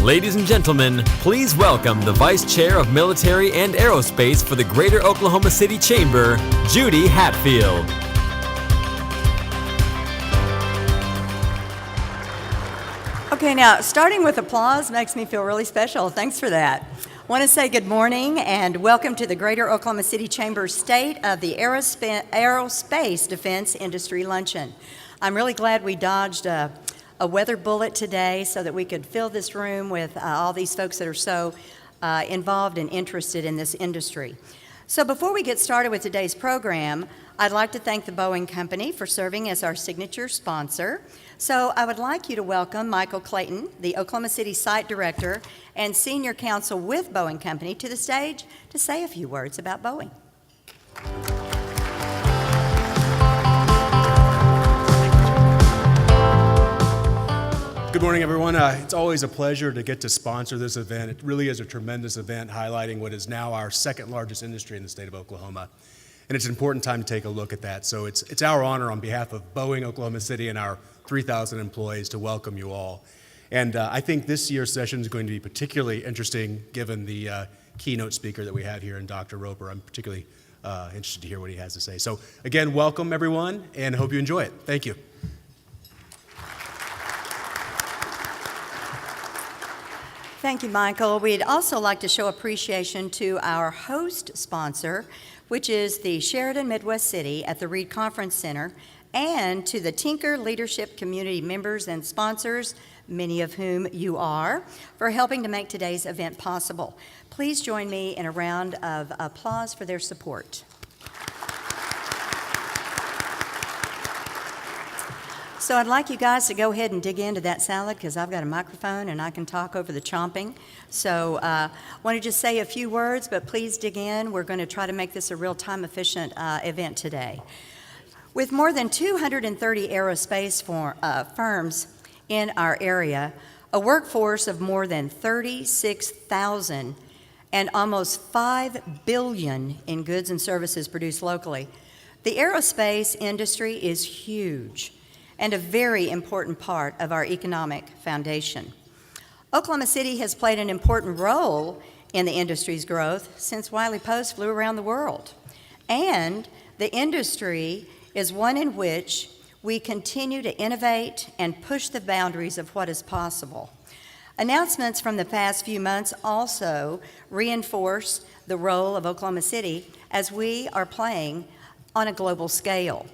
Ladies and gentlemen, please welcome the Vice Chair of Military and Aerospace for the Greater Oklahoma City Chamber, Judy Hatfield. Okay, now starting with applause makes me feel really special. Thanks for that. I want to say good morning and welcome to the Greater Oklahoma City Chamber State of the Aerospace Defense Industry Luncheon. I'm really glad we dodged a weather bullet today so that we could fill this room with all these folks that are so involved and interested in this industry. So before we get started with today's program, I'd like to thank the Boeing Company for serving as our signature sponsor. So I would like you to welcome Mikeal Clayton, the Oklahoma City Site Director and Senior Counsel with Boeing Company, to the stage to say a few words about Boeing. Good morning, everyone. It's always a pleasure to get to sponsor this event. It really is a tremendous event highlighting what is now our second largest industry in the state of Oklahoma. And it's an important time to take a look at that. So it's our honor on behalf of Boeing Oklahoma City and our 3,000 employees to welcome you all. And I think this year's session is going to be particularly interesting given the keynote speaker that we have here in Dr. Roper. I'm particularly interested to hear what he has to say. So again, welcome everyone and hope you enjoy it. Thank you. Thank you, Mikeal. We'd also like to show appreciation to our host sponsor, which is the Sheridan Midwest City at the Reed Conference Center, and to the Tinker Leadership Community members and sponsors, many of whom you are, for helping to make today's event possible. Please join me in a round of applause for their support. So I'd like you guys to go ahead and dig into that salad because I've got a microphone and I can talk over the chomping. So I want to just say a few words, but please dig in. We're going to try to make this a real time-efficient event today. With more than 230 aerospace firms in our area, a workforce of more than 36,000, and almost $5 billion in goods and services produced locally, the aerospace industry is huge and a very important part of our economic foundation. Oklahoma City has played an important role in the industry's growth since Wiley Post flew around the world. And the industry is one in which we continue to innovate and push the boundaries of what is possible. Announcements from the past few months also reinforce the role of Oklahoma City as we are playing on a global scale.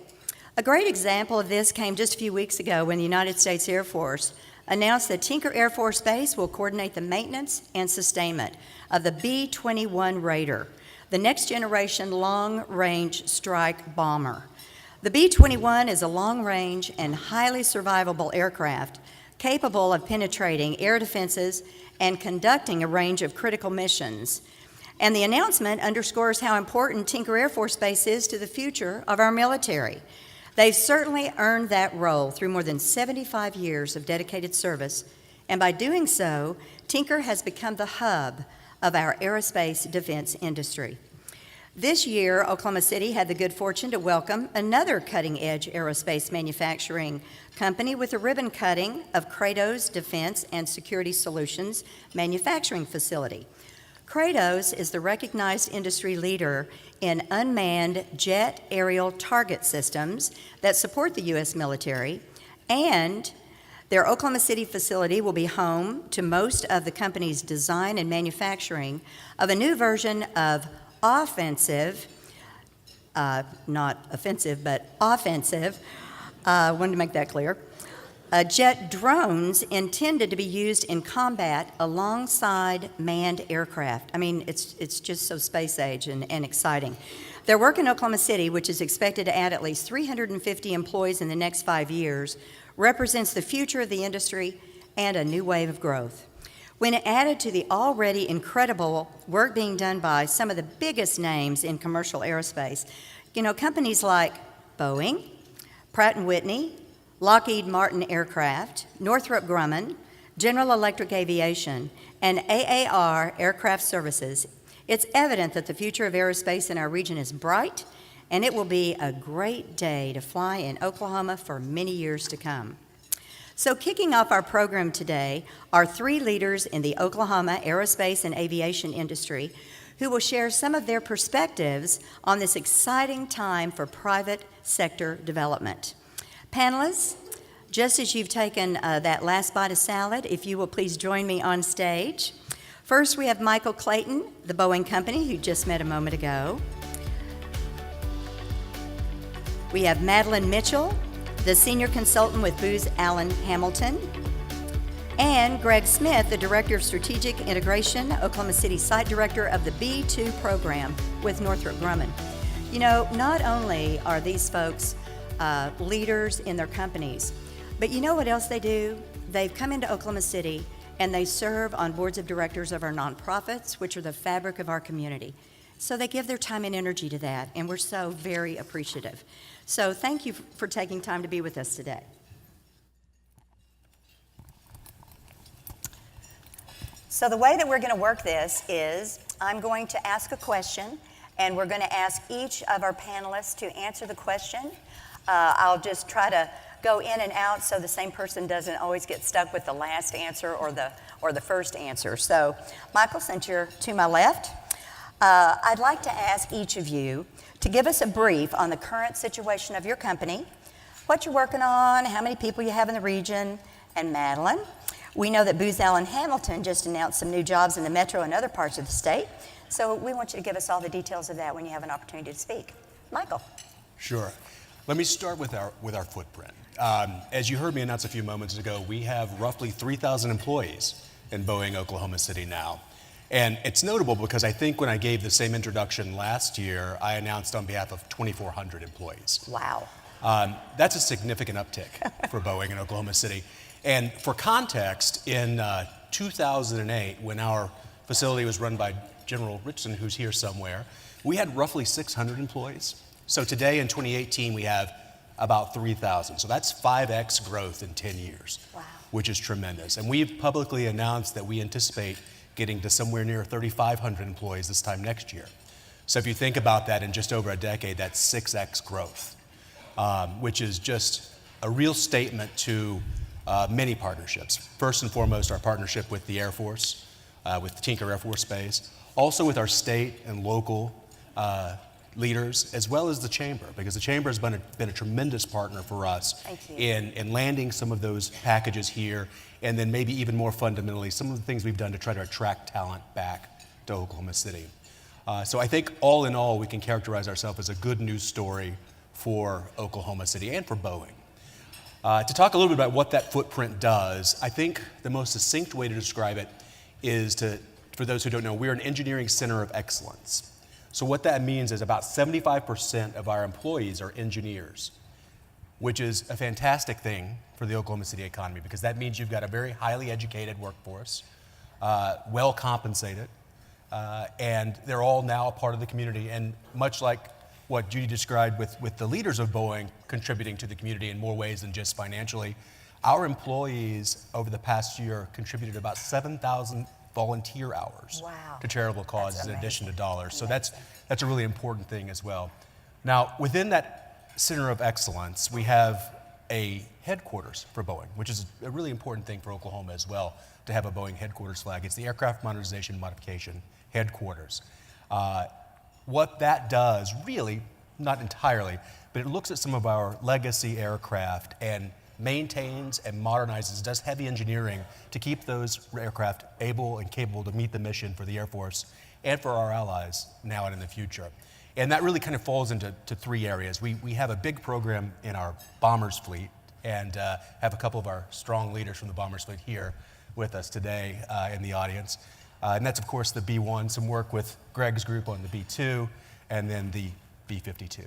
A great example of this came just a few weeks ago when the United States Air Force announced that Tinker Air Force Base will coordinate the maintenance and sustainment of the B-21 Raider, the next generation long-range strike bomber. The B-21 is a long-range and highly survivable aircraft capable of penetrating air defenses and conducting a range of critical missions. And the announcement underscores how important Tinker Air Force Base is to the future of our military. They've certainly earned that role through more than 75 years of dedicated service, and by doing so, Tinker has become the hub of our aerospace defense industry. This year, Oklahoma City had the good fortune to welcome another cutting-edge aerospace manufacturing company with a ribbon cutting of Kratos Defense and Security Solutions manufacturing facility. Kratos is the recognized industry leader in unmanned jet aerial target systems that support the U.S. military, and their Oklahoma City facility will be home to most of the company's design and manufacturing of a new version of offensive, not offensive, but offensive, wanted to make that clear, jet drones intended to be used in combat alongside manned aircraft. I mean, it's just so space age and exciting. Their work in Oklahoma City, which is expected to add at least 350 employees in the next 5 years, represents the future of the industry and a new wave of growth. When added to the already incredible work being done by some of the biggest names in commercial aerospace, companies like Boeing, Pratt & Whitney, Lockheed Martin Aircraft, Northrop Grumman, General Electric Aviation, and AAR Aircraft Services, it's evident that the future of aerospace in our region is bright, and it will be a great day to fly in Oklahoma for many years to come. So kicking off our program today are three leaders in the Oklahoma aerospace and aviation industry who will share some of their perspectives on this exciting time for private sector development. Panelists, just as you've taken that last bite of salad, if you will please join me on stage. First, we have Mikeal Clayton, the Boeing company, who just met a moment ago. We have Madeline Mitchell, the senior consultant with Booz Allen Hamilton, and Greg Smith, the Director of Strategic Integration, Oklahoma City Site Director of the B2 program with Northrop Grumman. You know, not only are these folks leaders in their companies, but you know what else they do? They've come into Oklahoma City and they serve on boards of directors of our nonprofits, which are the fabric of our community. So they give their time and energy to that, and we're so very appreciative. So thank you for taking time to be with us today. So the way that we're going to work this is I'm going to ask a question, and we're going to ask each of our panelists to answer the question. I'll just try to go in and out so the same person doesn't always get stuck with the last answer or the first answer. So Mikeal, since you're to my left, I'd like to ask each of you to give us a brief on the current situation of your company, what you're working on, how many people you have in the region, and Madeline. We know that Booz Allen Hamilton just announced some new jobs in the metro and other parts of the state, so we want you to give us all the details of that when you have an opportunity to speak. Mikeal. Sure. Let me start with our footprint. As you heard me announce a few moments ago, we have roughly 3,000 employees in Boeing, Oklahoma City now. And it's notable because I think when I gave the same introduction last year, I announced on behalf of 2,400 employees. Wow. That's a significant uptick for Boeing in Oklahoma City. And for context, in 2008, when our facility was run by General Richardson, who's here somewhere, we had roughly 600 employees. So today in 2018, we have about 3,000. So that's 5x growth in 10 years, wow, which is tremendous. And we've publicly announced that we anticipate getting to somewhere near 3,500 employees this time next year. So if you think about that in just over a decade, that's 6x growth, which is just a real statement to many partnerships. First and foremost, our partnership with the Air Force, with Tinker Air Force Base, also with our state and local leaders, as well as the Chamber, because the Chamber has been a tremendous partner for us in landing some of those packages here, and then maybe even more fundamentally, some of the things we've done to try to attract talent back to Oklahoma City. So I think all in all, we can characterize ourselves as a good news story for Oklahoma City and for Boeing. To talk a little bit about what that footprint does, I think the most succinct way to describe it is for those who don't know, we're an engineering center of excellence. So what that means is about 75% of our employees are engineers, which is a fantastic thing for the Oklahoma City economy, because that means you've got a very highly educated workforce, well compensated, and they're all now a part of the community. And much like what Judy described with the leaders of Boeing contributing to the community in more ways than just financially, our employees over the past year contributed about 7,000 volunteer hours to charitable causes in addition to dollars. So that's a really important thing as well. Now, within that Center of Excellence, we have a headquarters for Boeing, which is a really important thing for Oklahoma as well, to have a Boeing headquarters flag. It's the Aircraft Modernization Modification Headquarters. What that does, really, not entirely, but it looks at some of our legacy aircraft and maintains and modernizes, does heavy engineering to keep those aircraft able and capable to meet the mission for the Air Force and for our allies now and in the future. And that really kind of falls into three areas. We have a big program in our bombers fleet, and have a couple of our strong leaders from the bombers fleet here with us today in the audience. And that's, of course, the B-1, some work with Greg's group on the B-2, and then the B-52.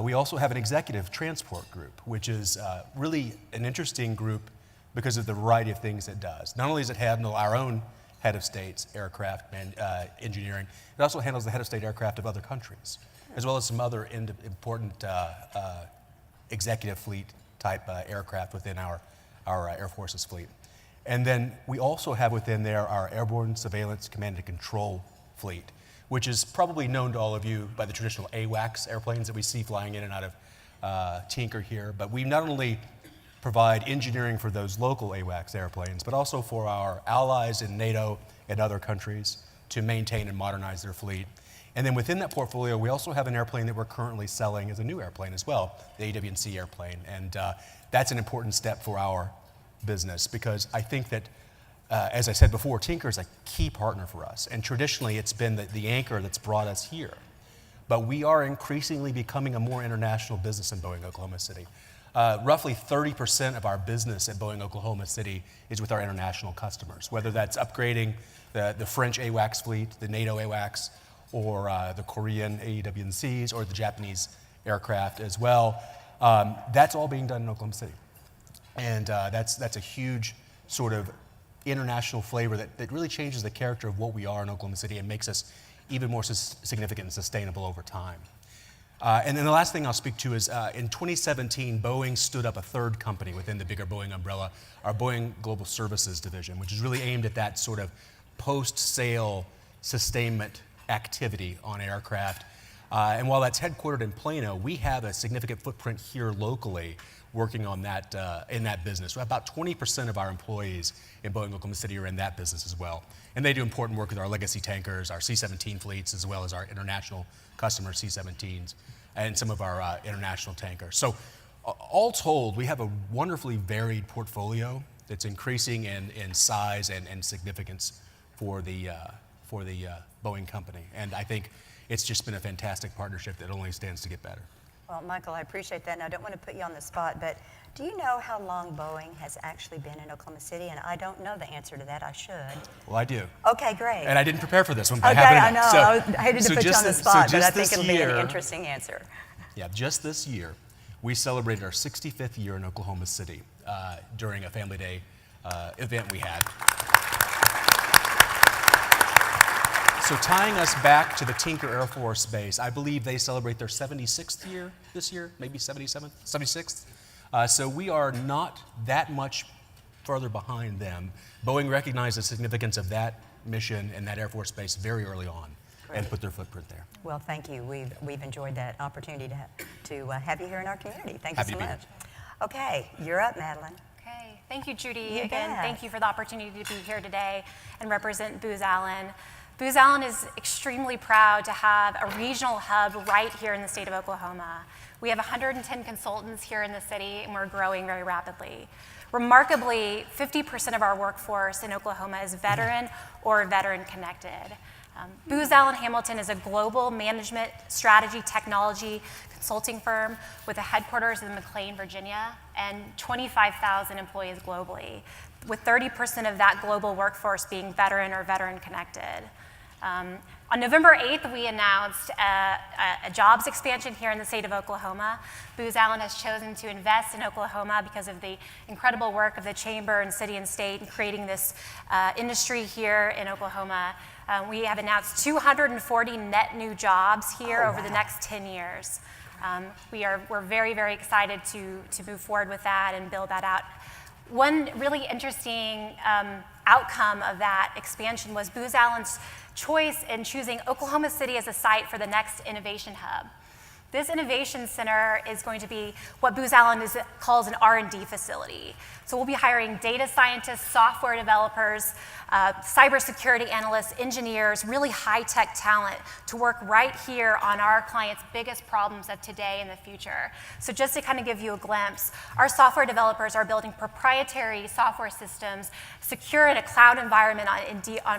We also have an executive transport group, which is really an interesting group because of the variety of things it does. Not only does it handle our own head of state's aircraft and engineering, it also handles the head of state aircraft of other countries, as well as some other important executive fleet type aircraft within our Air Force's fleet. And then we also have within there our Airborne Surveillance Command and Control fleet, which is probably known to all of you by the traditional AWACS airplanes that we see flying in and out of Tinker here. But we not only provide engineering for those local AWACS airplanes, but also for our allies in NATO and other countries to maintain and modernize their fleet. And then within that portfolio, we also have an airplane that we're currently selling as a new airplane as well, the AW&C airplane. And that's an important step for our business because I think that, as I said before, Tinker is a key partner for us. And traditionally, it's been the anchor that's brought us here. But we are increasingly becoming a more international business in Boeing, Oklahoma City. Roughly 30% of our business at Boeing, Oklahoma City is with our international customers, whether that's upgrading the French AWACS fleet, the NATO AWACS, or the Korean AEW&Cs, or the Japanese aircraft as well. That's all being done in Oklahoma City. And that's a huge sort of international flavor that really changes the character of what we are in Oklahoma City and makes us even more significant and sustainable over time. And then the last thing I'll speak to is in 2017, Boeing stood up a third company within the bigger Boeing umbrella, our Boeing Global Services Division, which is really aimed at that sort of post-sale sustainment activity on aircraft. And while that's headquartered in Plano, we have a significant footprint here locally working on that in that business. About 20% of our employees in Boeing Oklahoma City are in that business as well. And they do important work with our legacy tankers, our C-17 fleets, as well as our international customer C-17s and some of our international tankers. So all told, we have a wonderfully varied portfolio that's increasing in size and significance for the Boeing company. And I think it's just been a fantastic partnership that only stands to get better. Well, Michael, I appreciate that, and I don't want to put you on the spot, but do you know how long Boeing has actually been in Oklahoma City? And I don't know the answer to that. I should. Well, I do. Okay, great. And I didn't prepare for this one, but okay, I I know. I hated to put you on the spot, but I think it'll be an interesting answer. Yeah, just this year, we celebrated our 65th year in Oklahoma City during a Family Day event we had. So tying us back to the Tinker Air Force Base, I believe they celebrate their 76th year this year, maybe 77th, 76th. So we are not that much further behind them. Boeing recognized the significance of that mission and that Air Force Base very early on. Great. And put their footprint there. Well, thank you. We've enjoyed that opportunity to have you here in our community. Thank you so much. Okay, you're up, Madeline. Okay, thank you, Judy. Again, thank you for the opportunity to be here today and represent Booz Allen. Booz Allen is extremely proud to have a regional hub right here in the state of Oklahoma. We have 110 consultants here in the city, and we're growing very rapidly. Remarkably, 50% of our workforce in Oklahoma is veteran or veteran-connected. Booz Allen Hamilton is a global management strategy technology consulting firm with a headquarters in McLean, Virginia, and 25,000 employees globally, with 30% of that global workforce being veteran or veteran-connected. On November 8th, we announced a jobs expansion here in the state of Oklahoma. Booz Allen has chosen to invest in Oklahoma because of the incredible work of the Chamber and City and State in creating this industry here in Oklahoma. We have announced 240 net new jobs here over the next 10 years. We're very, very excited to move forward with that and build that out. One really interesting outcome of that expansion was Booz Allen's choice in choosing Oklahoma City as a site for the next innovation hub. This innovation center is going to be what Booz Allen calls an R&D facility. So we'll be hiring data scientists, software developers, cybersecurity analysts, engineers, really high-tech talent to work right here on our clients' biggest problems of today and the future. So just to kind of give you a glimpse, our software developers are building proprietary software systems secure in a cloud environment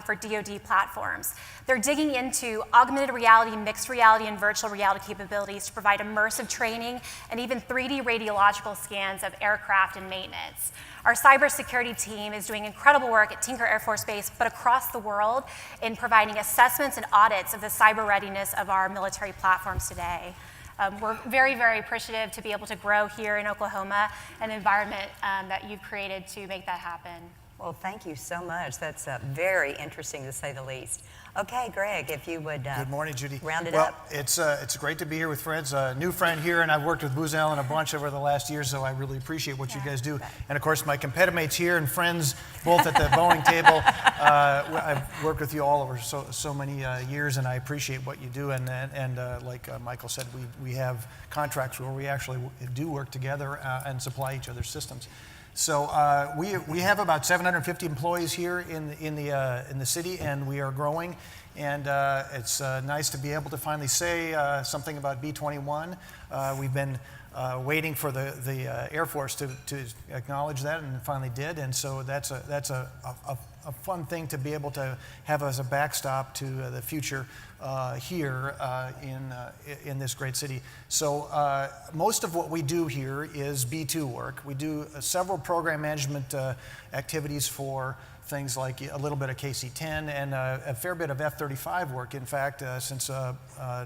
for DoD platforms. They're digging into augmented reality, mixed reality, and virtual reality capabilities to provide immersive training and even 3D radiological scans of aircraft and maintenance. Our cybersecurity team is doing incredible work at Tinker Air Force Base, but across the world in providing assessments and audits of the cyber readiness of our military platforms today. We're very, very appreciative to be able to grow here in Oklahoma, an environment that you've created to make that happen. Well, thank you so much. That's very interesting, to say the least. Okay, Greg, if you would Good morning, Judy. round it well, up. It's great to be here with friends. A new friend here, and I've worked with Booz Allen a bunch over the last year, so I really appreciate what you guys do. And of course, my competitor mates here and friends, both at the Boeing table. I've worked with you all over so many years, and I appreciate what you do. And like Mikeal said, we have contracts where we actually do work together and supply each other's systems. So we have about 750 employees here in the city, and we are growing. And it's nice to be able to finally say something about B-21. We've been waiting for the Air Force to acknowledge that, and finally did. And so that's a fun thing to be able to have as a backstop to the future here in this great city. So most of what we do here is B2 work. We do several program management activities for things like a little bit of KC-10 and a fair bit of F-35 work. In fact, since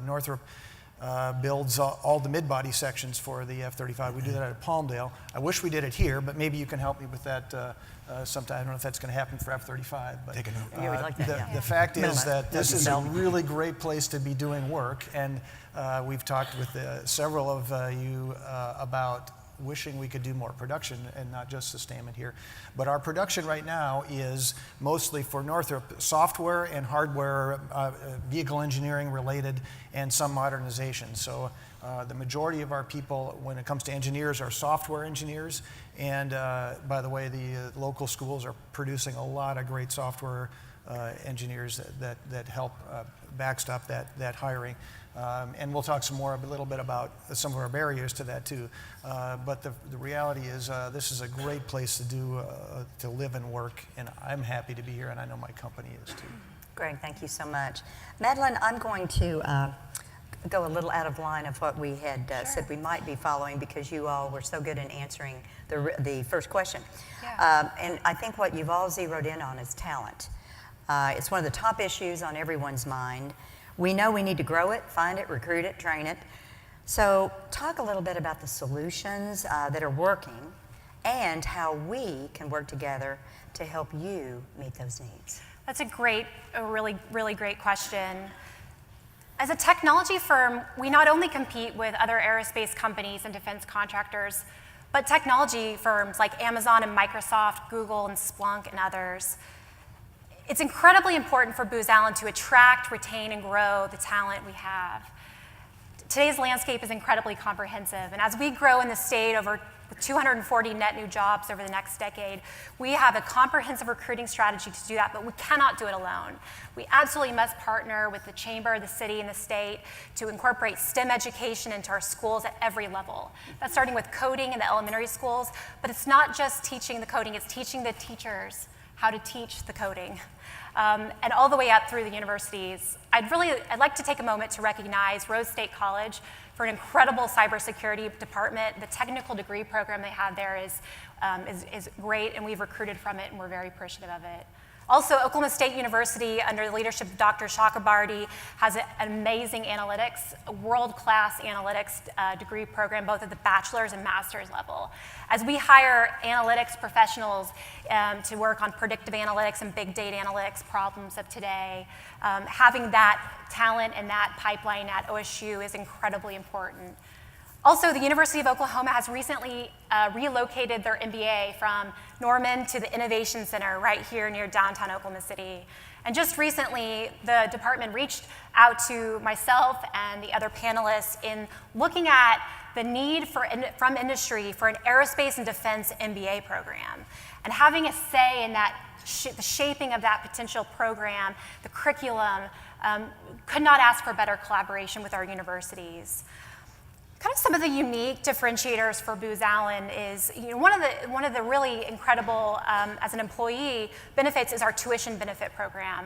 Northrop builds all the mid-body sections for the F-35, we do that at Palmdale. I wish we did it here, but maybe you can help me with that sometime. I don't know if that's going to happen for F-35. But Take a note. You would like that, the fact is that this is a really great place to be doing work, and we've talked with several of you about wishing we could do more production and not just sustainment here. But our production right now is mostly for Northrop software and hardware, vehicle engineering related, and some modernization. So the majority of our people, when it comes to engineers, are software engineers. And by the way, the local schools are producing a lot of great software engineers that help backstop that hiring. And we'll talk a little bit about some of our barriers to that too. But the reality is this is a great place to live and work, and I'm happy to be here, and I know my company is too. Greg, thank you so much. Madeline, I'm going to go a little out of line of what we had said we might be following, because you all were so good in answering the first question. Yeah. And I think what you've all zeroed in on is talent. It's one of the top issues on everyone's mind. We know we need to grow it, find it, recruit it, train it. So talk a little bit about the solutions that are working and how we can work together to help you meet those needs. That's a really, really great question. As a technology firm, we not only compete with other aerospace companies and defense contractors, but technology firms like Amazon and Microsoft, Google and Splunk and others. It's incredibly important for Booz Allen to attract, retain, and grow the talent we have. Today's landscape is incredibly comprehensive, and as we grow in the state over 240 net new jobs over the next decade, we have a comprehensive recruiting strategy to do that, but we cannot do it alone. We absolutely must partner with the chamber, the city, and the state to incorporate STEM education into our schools at every level. That's starting with coding in the elementary schools, but it's not just teaching the coding, it's teaching the teachers how to teach the coding. And all the way up through the universities. I'd like to take a moment to recognize Rose State College for an incredible cybersecurity department. The technical degree program they have there is great, and we've recruited from it, and we're very appreciative of it. Also, Oklahoma State University, under the leadership of Dr. Chakrabarty, has an amazing analytics, a world-class analytics degree program, both at the bachelor's and master's level. As we hire analytics professionals to work on predictive analytics and big data analytics problems of today, having that talent and that pipeline at OSU is incredibly important. Also, the University of Oklahoma has recently relocated their MBA from Norman to the Innovation Center right here near downtown Oklahoma City. And just recently, the department reached out to myself and the other panelists in looking at the need from industry for an aerospace and defense MBA program. And having a say in that, the shaping of that potential program, the curriculum, could not ask for better collaboration with our universities. Kind of some of the unique differentiators for Booz Allen is, one of the really incredible, as an employee, benefits is our tuition benefit program.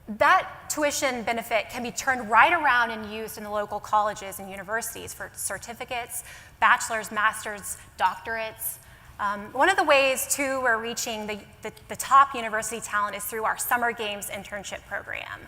That tuition benefit can be turned right around and used in the local colleges and universities for certificates, bachelor's, master's, doctorates. One of the ways, too, we're reaching the top university talent is through our Summer Games internship program.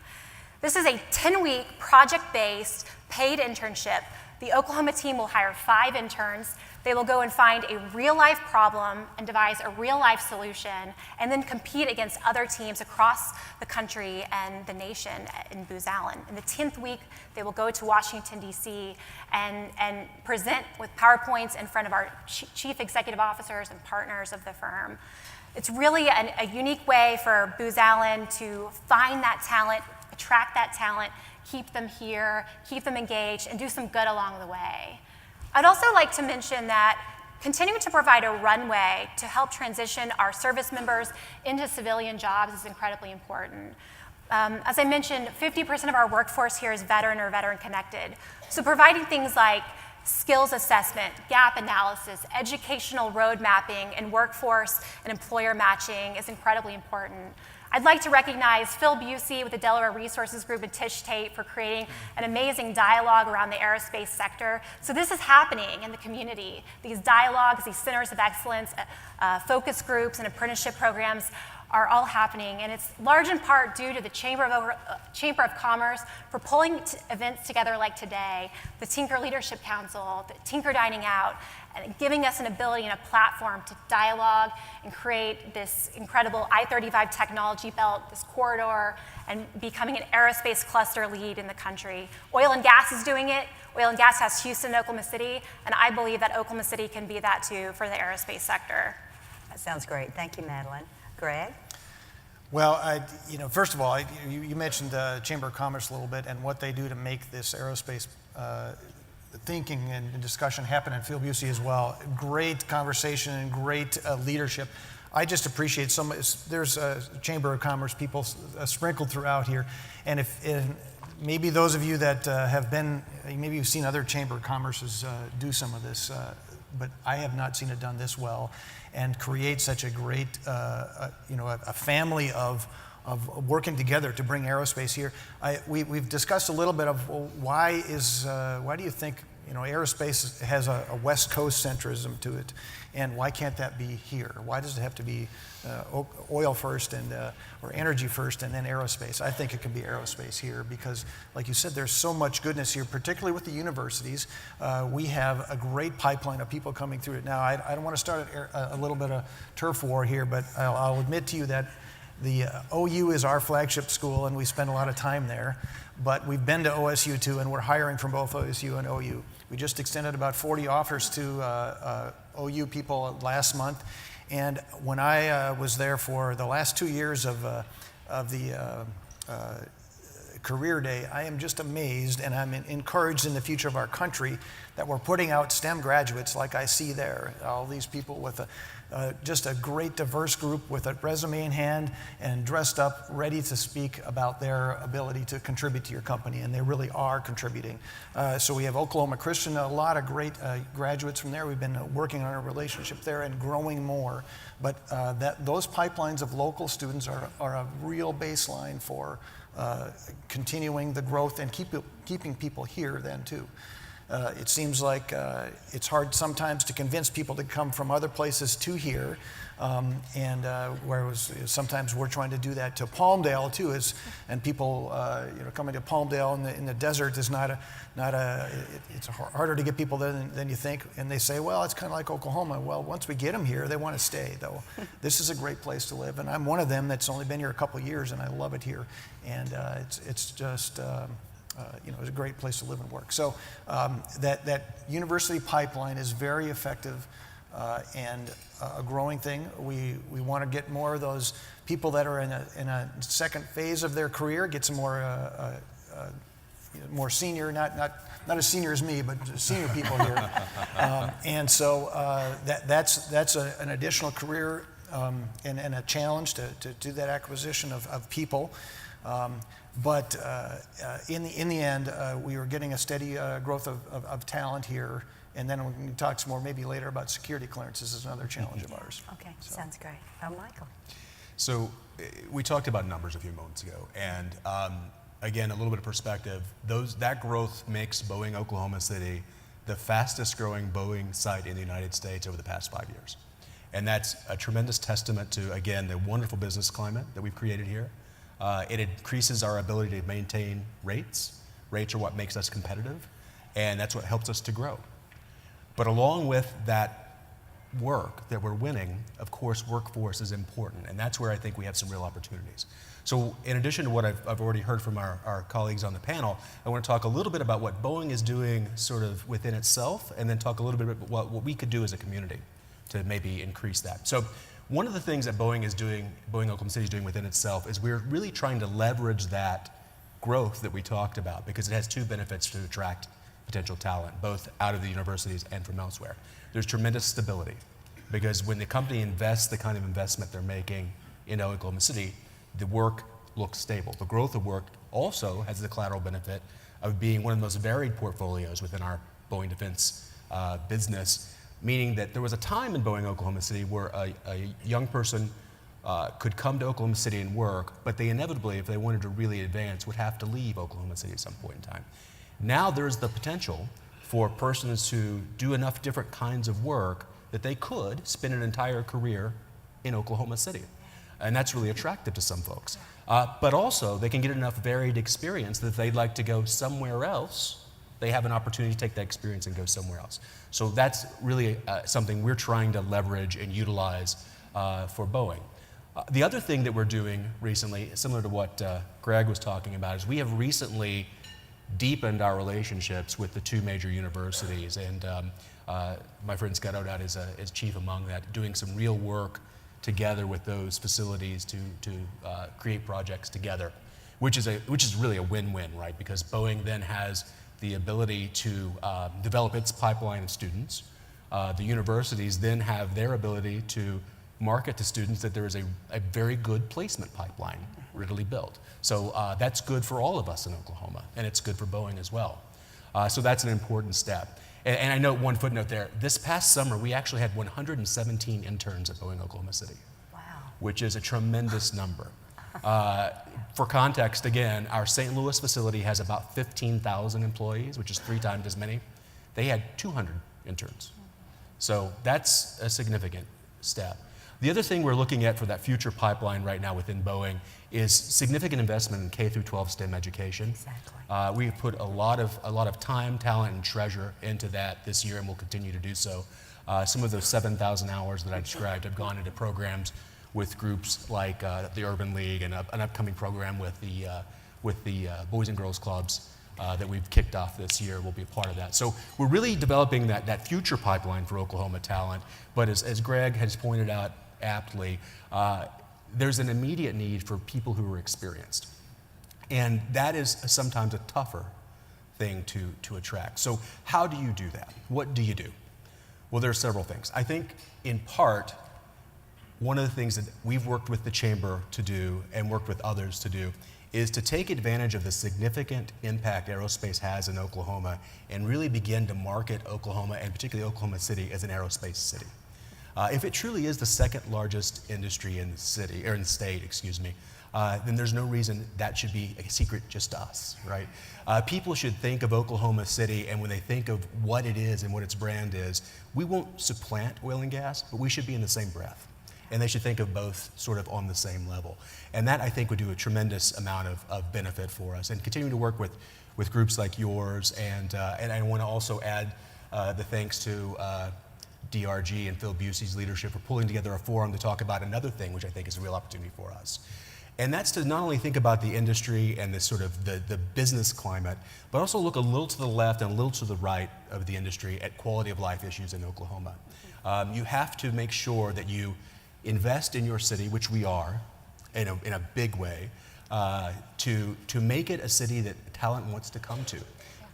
This is a 10-week project-based paid internship The Oklahoma team will hire 5 interns. They will go and find a real-life problem and devise a real-life solution, and then compete against other teams across the country and the nation in Booz Allen. In the 10th week, they will go to Washington, D.C., and present with PowerPoints in front of our chief executive officers and partners of the firm. It's really a unique way for Booz Allen to find that talent, attract that talent, keep them here, keep them engaged, and do some good along the way. I'd also like to mention that continuing to provide a runway to help transition our service members into civilian jobs is incredibly important. As I mentioned, 50% of our workforce here is veteran or veteran connected. So providing things like skills assessment, gap analysis, educational road mapping, and workforce and employer matching is incredibly important. I'd like to recognize Phil Busey with the Delaware Resources Group and Tish Tate for creating an amazing dialogue around the aerospace sector. So this is happening in the community. These dialogues, these centers of excellence, focus groups, and apprenticeship programs are all happening, and it's large in part due to the Chamber of Commerce for pulling events together like today, the Tinker Leadership Council, the Tinker Dining Out, and giving us an ability and a platform to dialogue and create this incredible I-35 technology belt, this corridor, and becoming an aerospace cluster lead in the country. Oil and gas is doing it. Oil and gas has Houston and Oklahoma City, and I believe that Oklahoma City can be that too for the aerospace sector. That sounds great. Thank you, Madeline. Greg? Well, first of all, you mentioned Chamber of Commerce a little bit and what they do to make this aerospace thinking and discussion happen, and Phil Busey as well. Great conversation and great leadership. I just appreciate so much. There's a Chamber of Commerce people sprinkled throughout here, and if maybe those of you that have been, maybe you've seen other Chamber of Commerces do some of this, but I have not seen it done this well, and create such a great, a family of working together to bring aerospace here. We've discussed a little bit of why do you think aerospace has a West Coast centrism to it, and why can't that be here? Why does it have to be oil first or energy first and then aerospace? I think it can be aerospace here because, like you said, there's so much goodness here, particularly with the universities. We have a great pipeline of people coming through it. Now, I don't want to start a little bit of turf war here, but I'll admit to you that the OU is our flagship school, and we spend a lot of time there. But we've been to OSU too, and we're hiring from both OSU and OU. We just extended about 40 offers to OU people last month. And when I was there for the last 2 years of the career day, I am just amazed, and I'm encouraged in the future of our country that we're putting out STEM graduates like I see there. All these people with just a great diverse group with a resume in hand and dressed up, ready to speak about their ability to contribute to your company, and they really are contributing. So we have Oklahoma Christian, a lot of great graduates from there. We've been working on a relationship there and growing more. But those pipelines of local students are a real baseline for continuing the growth and keeping people here then too. It seems like it's hard sometimes to convince people to come from other places to here, whereas sometimes we're trying to do that to Palmdale too, and people coming to Palmdale in the desert is it's harder to get people than you think, and they say, well, it's kind of like Oklahoma. Well, once we get them here, they want to stay though. This is a great place to live, and I'm one of them that's only been here a couple of years, and I love it here, and it's just. It's a great place to live and work. So that university pipeline is very effective and a growing thing. We want to get more of those people that are in a second phase of their career, get some more senior, not as senior as me, but senior people here. And so that's an additional career and a challenge to do that acquisition of people. But in the end, we were getting a steady growth of talent here. And then we can talk some more maybe later about security clearances is another challenge of ours. Okay, sounds great. Mikeal. So we talked about numbers a few moments ago. And again, a little bit of perspective. That growth makes Boeing Oklahoma City the fastest growing Boeing site in the United States over the past 5 years. And that's a tremendous testament to, again, the wonderful business climate that we've created here. It increases our ability to maintain rates. Rates are what makes us competitive. and that's what helps us to grow. But along with that work that we're winning, of course, workforce is important, and that's where I think we have some real opportunities. So in addition to what I've already heard from our colleagues on the panel, I want to talk a little bit about what Boeing is doing sort of within itself, and then talk a little bit about what we could do as a community to maybe increase that. So one of the things that Boeing Oklahoma City is doing within itself is we're really trying to leverage that growth that we talked about, because it has two benefits to attract potential talent, both out of the universities and from elsewhere. There's tremendous stability, because when the company invests the kind of investment they're making in Oklahoma City, the work looks stable. The growth of work also has the collateral benefit of being one of the most varied portfolios within our Boeing Defense business, meaning that there was a time in Boeing Oklahoma City where a young person could come to Oklahoma City and work, but they inevitably, if they wanted to really advance, would have to leave Oklahoma City at some point in time. Now there's the potential for persons to do enough different kinds of work that they could spend an entire career in Oklahoma City. And that's really attractive to some folks. But also, they can get enough varied experience that if they'd like to go somewhere else, they have an opportunity to take that experience and go somewhere else. So that's really something we're trying to leverage and utilize for Boeing. The other thing that we're doing recently, similar to what Greg was talking about, is we have recently deepened our relationships with the two major universities, and my friend Scott O'Dowd is chief among that, doing some real work together with those facilities to create projects together, which is really a win-win, right? Because Boeing then has the ability to develop its pipeline of students. The universities then have their ability to market to students that there is a very good placement pipeline readily built. So that's good for all of us in Oklahoma, and it's good for Boeing as well. So that's an important step. And I note one footnote there. This past summer, we actually had 117 interns at Boeing Oklahoma City. Wow. Which is a tremendous number. For context, again, our St. Louis facility has about 15,000 employees, which is 3 times as many. They had 200 interns. So that's a significant step. The other thing we're looking at for that future pipeline right now within Boeing is significant investment in K through 12 STEM education. Exactly. We've put a lot of time, talent, and treasure into that this year, and we'll continue to do so. Some of those 7,000 hours that I described have gone into programs with groups like the Urban League, and an upcoming program with the Boys and Girls Clubs that we've kicked off this year will be a part of that. So we're really developing that future pipeline for Oklahoma talent. But as Greg has pointed out aptly, there's an immediate need for people who are experienced. And that is sometimes a tougher thing to attract. So how do you do that? What do you do? Well, there are several things. I think in part, one of the things that we've worked with the Chamber to do and worked with others to do is to take advantage of the significant impact aerospace has in Oklahoma and really begin to market Oklahoma, and particularly Oklahoma City, as an aerospace city. If it truly is the second largest industry in the city, or in the state, excuse me, then there's no reason that should be a secret just to us, right? People should think of Oklahoma City, and when they think of what it is and what its brand is, we won't supplant oil and gas, but we should be in the same breath. And they should think of both sort of on the same level. And that, I think, would do a tremendous amount of benefit for us. And continuing to work with groups like yours, and I want to also add the thanks to DRG and Phil Busey's leadership for pulling together a forum to talk about another thing, which I think is a real opportunity for us. And that's to not only think about the industry and the sort of the business climate, but also look a little to the left and a little to the right of the industry at quality of life issues in Oklahoma. You have to make sure that you invest in your city, which we are, in a big way, to make it a city that talent wants to come to.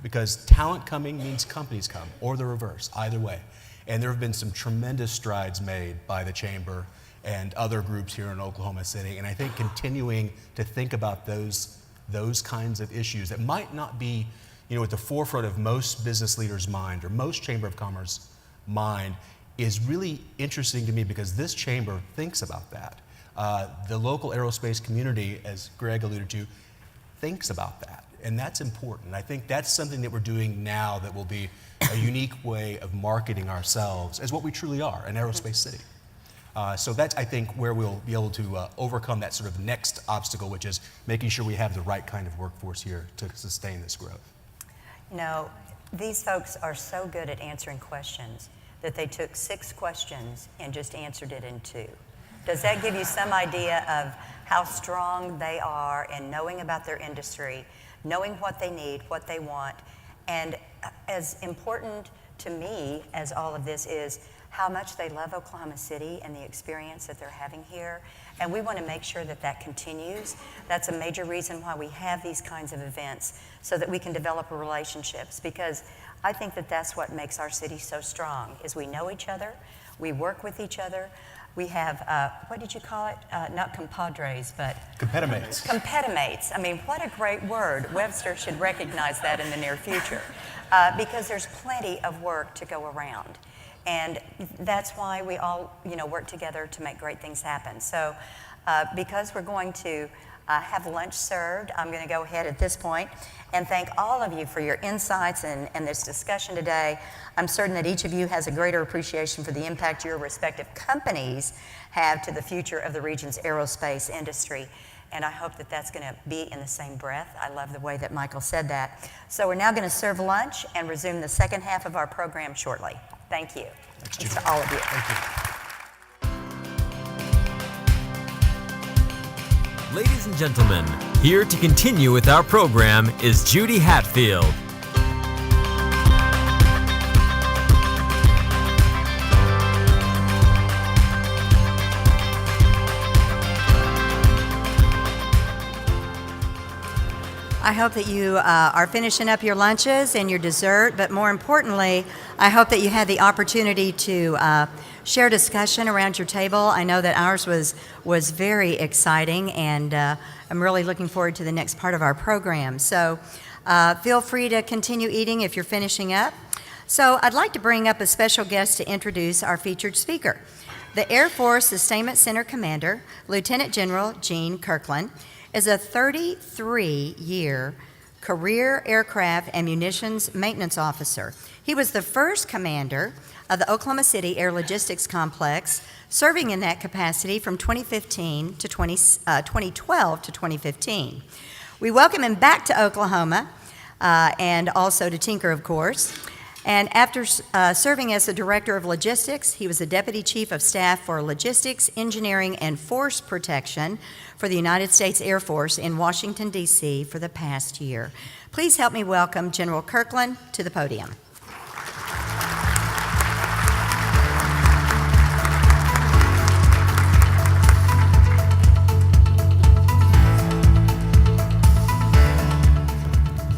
Because talent coming means companies come, or the reverse, either way. And there have been some tremendous strides made by the Chamber and other groups here in Oklahoma City. And I think continuing to think about those kinds of issues that might not be, at the forefront of most business leaders' mind or most Chamber of Commerce mind is really interesting to me, because this chamber thinks about that. The local aerospace community, as Greg alluded to, thinks about that. And that's important. I think that's something that we're doing now that will be a unique way of marketing ourselves as what we truly are, an aerospace city. So that's, I think, where we'll be able to overcome that sort of next obstacle, which is making sure we have the right kind of workforce here to sustain this growth. These folks are so good at answering questions that they took 6 questions and just answered it in 2. Does that give you some idea of how strong they are in knowing about their industry, knowing what they need, what they want, and as important to me as all of this is how much they love Oklahoma City and the experience that they're having here. And we want to make sure that that continues. That's a major reason why we have these kinds of events, so that we can develop relationships, because I think that that's what makes our city so strong, is we know each other, we work with each other. We have, what did you call it? Not compadres, but... Competimates. Competimates. I mean, what a great word. Webster should recognize that in the near future, because there's plenty of work to go around. And that's why we all, work together to make great things happen. So because we're going to have lunch served, I'm going to go ahead at this point and thank all of you for your insights and this discussion today. I'm certain that each of you has a greater appreciation for the impact your respective companies have to the future of the region's aerospace industry. And I hope that that's going to be in the same breath. I love the way that Mikeal said that. So we're now going to serve lunch and resume the second half of our program shortly. Thank you. Thanks to all of you. Thank you. Ladies and gentlemen, here to continue with our program is Judy Hatfield. I hope that you are finishing up your lunches and your dessert, but more importantly, I hope that you had the opportunity to share discussion around your table. I know that ours was very exciting, and I'm really looking forward to the next part of our program. So feel free to continue eating if you're finishing up. So I'd like to bring up a special guest to introduce our featured speaker. The Air Force Sustainment Center Commander, Lieutenant General Gene Kirkland, is a 33-year career aircraft and munitions maintenance officer. He was the first commander of the Oklahoma City Air Logistics Complex, serving in that capacity from 2012 to 2015. We welcome him back to Oklahoma and also to Tinker, of course. And after serving as the Director of Logistics, he was the Deputy Chief of Staff for Logistics, Engineering, and Force Protection for the United States Air Force in Washington, D.C. for the past year. Please help me welcome General Kirkland to the podium.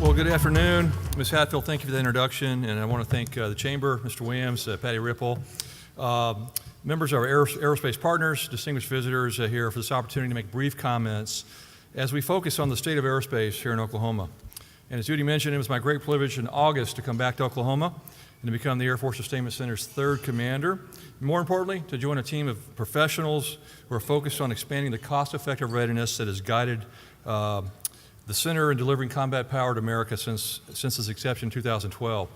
Well, good afternoon. Ms. Hatfield, thank you for the introduction, and I want to thank the Chamber, Mr. Williams, Patty Ripple, members of our aerospace partners, distinguished visitors here for this opportunity to make brief comments as we focus on the state of aerospace here in Oklahoma. And as Judy mentioned, it was my great privilege in August to come back to Oklahoma and to become the Air Force Sustainment Center's 3rd commander. More importantly, to join a team of professionals who are focused on expanding the cost-effective readiness that has guided the Center in delivering combat power to America since its inception in 2012.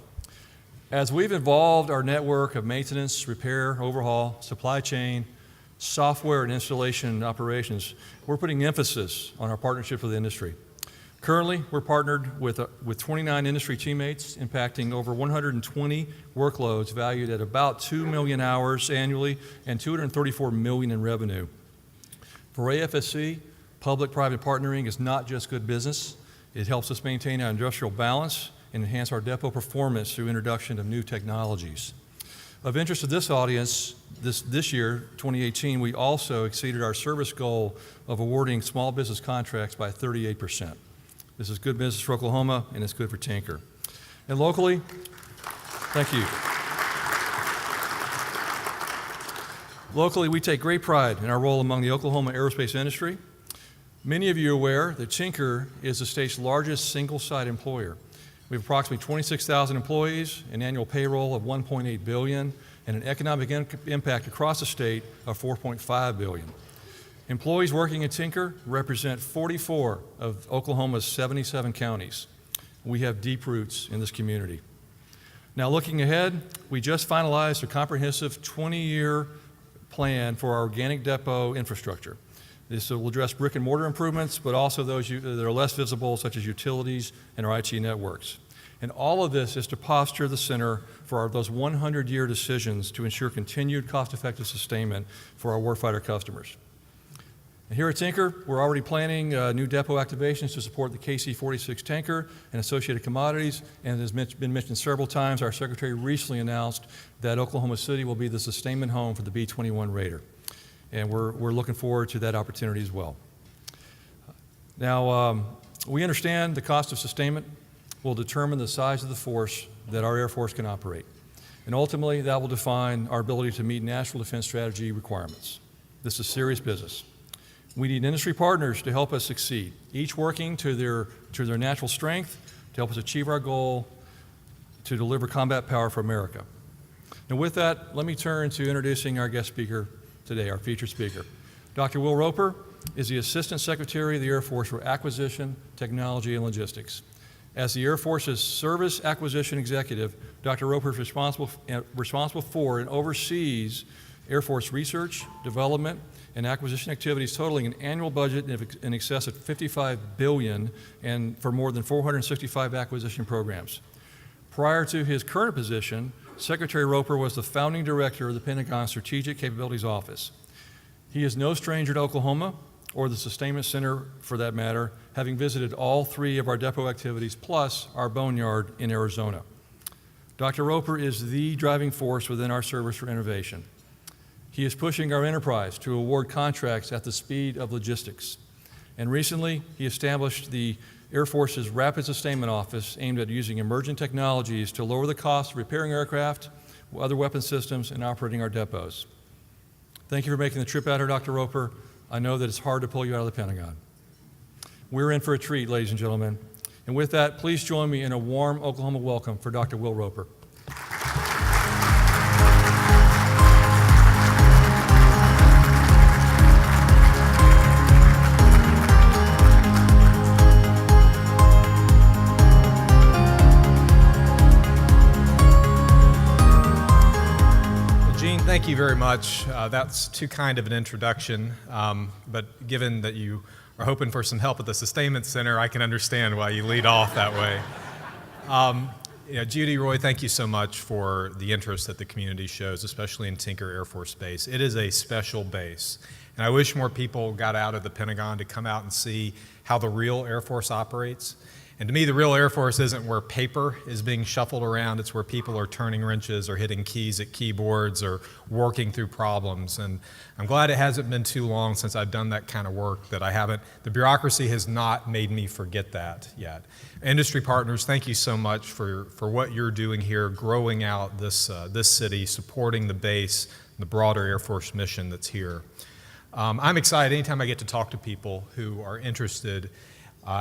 As we've evolved our network of maintenance, repair, overhaul, supply chain, software, and installation and operations, we're putting emphasis on our partnership with the industry. Currently, we're partnered with 29 industry teammates, impacting over 120 workloads valued at about 2 million hours annually and $234 million in revenue. For AFSC, public-private partnering is not just good business. It helps us maintain our industrial balance and enhance our depot performance through introduction of new technologies. Of interest to this audience, this year, 2018, we also exceeded our service goal of awarding small business contracts by 38%. This is good business for Oklahoma, and it's good for Tinker. And locally, thank you. Locally, we take great pride in our role among the Oklahoma aerospace industry. Many of you are aware that Tinker is the state's largest single-site employer. We have approximately 26,000 employees, an annual payroll of $1.8 billion, and an economic impact across the state of $4.5 billion. Employees working at Tinker represent 44 of Oklahoma's 77 counties. We have deep roots in this community. Now, looking ahead, we just finalized a comprehensive 20-year plan for our organic depot infrastructure. This will address brick and mortar improvements, but also those that are less visible, such as utilities and our IT networks. And all of this is to posture the center for those 100-year decisions to ensure continued cost-effective sustainment for our warfighter customers. And here at Tinker, we're already planning new depot activations to support the KC-46 tanker and associated commodities, and as has been mentioned several times, our Secretary recently announced that Oklahoma City will be the sustainment home for the B-21 Raider. And we're looking forward to that opportunity as well. Now, we understand the cost of sustainment will determine the size of the force that our Air Force can operate. And ultimately, that will define our ability to meet national defense strategy requirements. This is serious business. We need industry partners to help us succeed, each working to their natural strength to help us achieve our goal to deliver combat power for America. Now with that, let me turn to introducing our guest speaker today, our featured speaker. Dr. Will Roper is the Assistant Secretary of the Air Force for Acquisition, Technology, and Logistics. As the Air Force's Service Acquisition Executive, Dr. Roper is responsible for and oversees Air Force research, development, and acquisition activities totaling an annual budget in excess of $55 billion and for more than 465 acquisition programs. Prior to his current position, Secretary Roper was the founding director of the Pentagon Strategic Capabilities Office. He is no stranger to Oklahoma, or the Sustainment Center for that matter, having visited all 3 of our depot activities plus our boneyard in Arizona. Dr. Roper is the driving force within our service for innovation. He is pushing our enterprise to award contracts at the speed of logistics. And recently, he established the Air Force's Rapid Sustainment Office aimed at using emerging technologies to lower the cost of repairing aircraft, other weapon systems, and operating our depots. Thank you for making the trip out here, Dr. Roper. I know that it's hard to pull you out of the Pentagon. We're in for a treat, ladies and gentlemen. And with that, please join me in a warm Oklahoma welcome for Dr. Will Roper. Thank you very much. That's too kind of an introduction, but given that you are hoping for some help at the Sustainment Center, I can understand why you lead off that way. Judy, Roy, thank you so much for the interest that the community shows, especially in Tinker Air Force Base. It is a special base, and I wish more people got out of the Pentagon to come out and see how the real Air Force operates. And to me, the real Air Force isn't where paper is being shuffled around. It's where people are turning wrenches or hitting keys at keyboards or working through problems. And I'm glad it hasn't been too long since I've done that kind of work that the bureaucracy has not made me forget that yet. Industry partners, thank you so much for what you're doing here, growing out this city, supporting the base, the broader Air Force mission that's here. I'm excited anytime I get to talk to people who are interested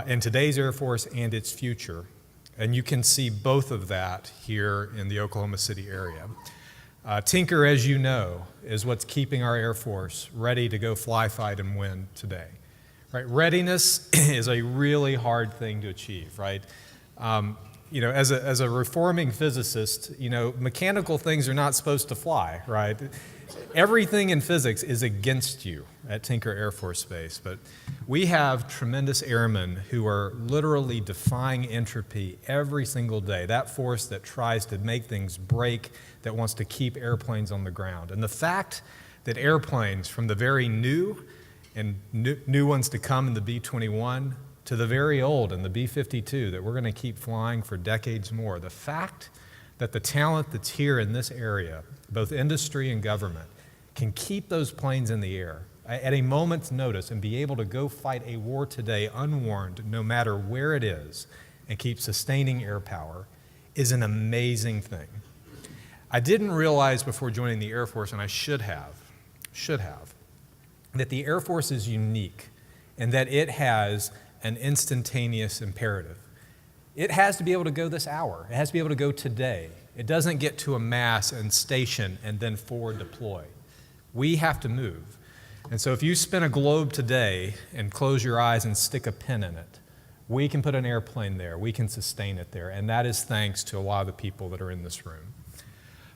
in today's Air Force and its future. And you can see both of that here in the Oklahoma City area. Tinker, as you know, is what's keeping our Air Force ready to go fly, fight, and win today. Right? Readiness is a really hard thing to achieve, right? As a reforming physicist, mechanical things are not supposed to fly, right? Everything in physics is against you at Tinker Air Force Base, but we have tremendous airmen who are literally defying entropy every single day, that force that tries to make things break, that wants to keep airplanes on the ground. And the fact that airplanes, from the very new and new ones to come in the B-21 to the very old in the B-52 that we're going to keep flying for decades more, the fact that the talent that's here in this area, both industry and government, can keep those planes in the air at a moment's notice and be able to go fight a war today unwarned, no matter where it is, and keep sustaining air power is an amazing thing. I didn't realize before joining the Air Force, and I should have, that the Air Force is unique and that it has an instantaneous imperative. It has to be able to go this hour. It has to be able to go today. It doesn't get to amass and station and then forward deploy. We have to move. And so if you spin a globe today and close your eyes and stick a pin in it, we can put an airplane there. We can sustain it there. And that is thanks to a lot of the people that are in this room.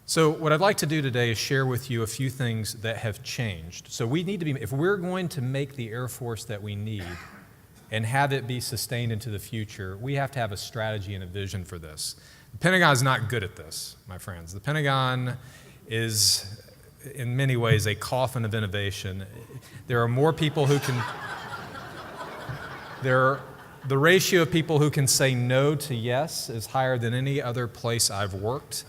So what I'd like to do today is share with you a few things that have changed. So we need to be, if we're going to make the Air Force that we need, and have it be sustained into the future, we have to have a strategy and a vision for this. The Pentagon is not good at this, my friends. The Pentagon is, in many ways, a coffin of innovation. There are more people who can... The ratio of people who can say no to yes is higher than any other place I've worked.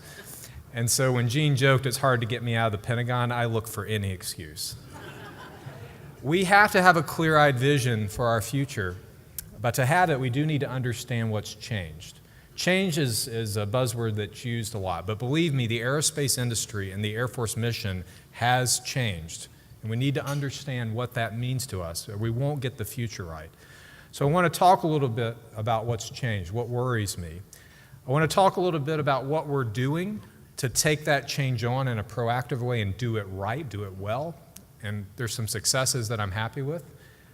And so when Gene joked it's hard to get me out of the Pentagon, I look for any excuse. We have to have a clear-eyed vision for our future, but to have it, we do need to understand what's changed. Change is a buzzword that's used a lot, but believe me, the aerospace industry and the Air Force mission has changed, and we need to understand what that means to us, or we won't get the future right. So I want to talk a little bit about what's changed, what worries me. I want to talk a little bit about what we're doing to take that change on in a proactive way and do it right, do it well. And there's some successes that I'm happy with,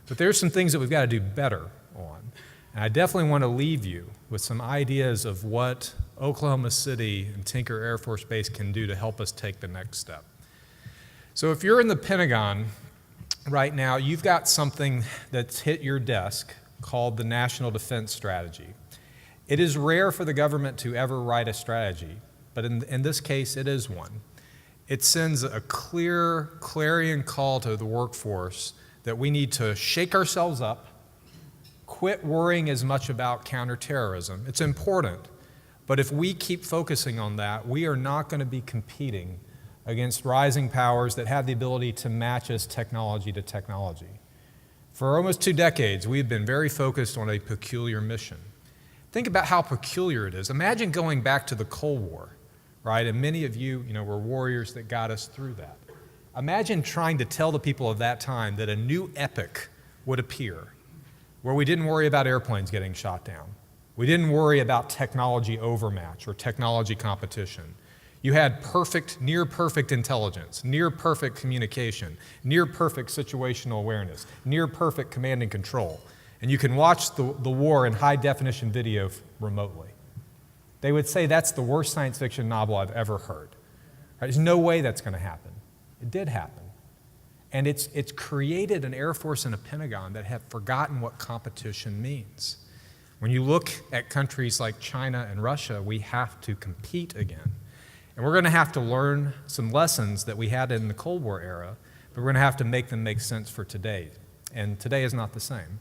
but there's some things that we've got to do better on. And I definitely want to leave you with some ideas of what Oklahoma City and Tinker Air Force Base can do to help us take the next step. So if you're in the Pentagon right now, you've got something that's hit your desk called the National Defense Strategy. It is rare for the government to ever write a strategy, but in this case, it is one. It sends a clear, clarion call to the workforce that we need to shake ourselves up, quit worrying as much about counterterrorism. It's important, but if we keep focusing on that, we are not going to be competing against rising powers that have the ability to match us technology to technology. For almost 2 decades, we've been very focused on a peculiar mission. Think about how peculiar it is. Imagine going back to the Cold War, right? And many of you, were warriors that got us through that. Imagine trying to tell the people of that time that a new epic would appear where we didn't worry about airplanes getting shot down. We didn't worry about technology overmatch or technology competition. You had perfect, near perfect intelligence, near perfect communication, near perfect situational awareness, near perfect command and control. And you can watch the war in high definition video remotely. They would say that's the worst science fiction novel I've ever heard. Right? There's no way that's going to happen. It did happen. And it's created an Air Force and a Pentagon that have forgotten what competition means. When you look at countries like China and Russia, we have to compete again. And we're going to have to learn some lessons that we had in the Cold War era, but we're going to have to make them make sense for today. And today is not the same.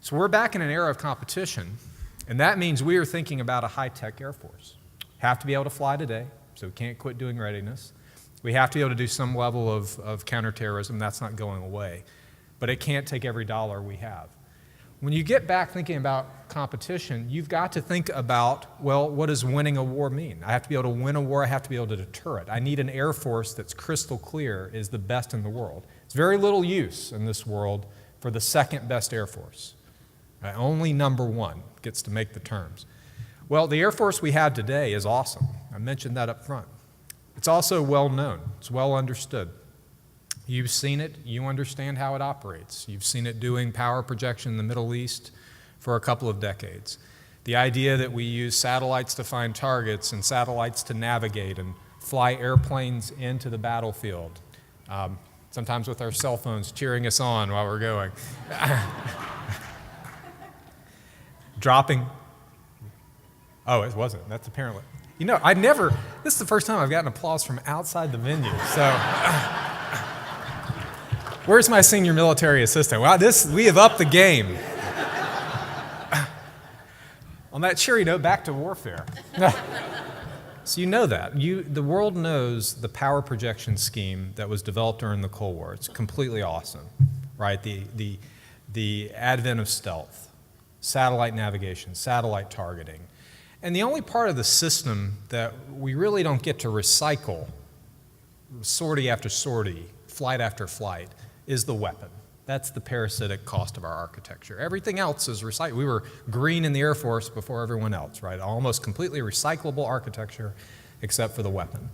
So we're back in an era of competition, and that means we are thinking about a high-tech Air Force. Have to be able to fly today, so we can't quit doing readiness. We have to be able to do some level of counterterrorism. That's not going away. But it can't take every dollar we have. When you get back thinking about competition, you've got to think about, well, what does winning a war mean? I have to be able to win a war. I have to be able to deter it. I need an Air Force that's crystal clear is the best in the world. It's very little use in this world for the second best Air Force. Only number one gets to make the terms. Well, the Air Force we have today is awesome. I mentioned that up front. It's also well known. It's well understood. You've seen it. You understand how it operates. You've seen it doing power projection in the Middle East for a couple of decades. The idea that we use satellites to find targets and satellites to navigate and fly airplanes into the battlefield, sometimes with our cell phones cheering us on while we're going. Dropping. Oh, it wasn't. That's apparently. This is the first time I've gotten applause from outside the venue. So, where's my senior military assistant? Wow, we have upped the game. On that cheery note, back to warfare. So you know that. The world knows the power projection scheme that was developed during the Cold War. It's completely awesome, right? The advent of stealth, satellite navigation, satellite targeting. And the only part of the system that we really don't get to recycle, sortie after sortie, flight after flight, is the weapon. That's the parasitic cost of our architecture. Everything else is recycled. We were green in the Air Force before everyone else, right? Almost completely recyclable architecture except for the weapon.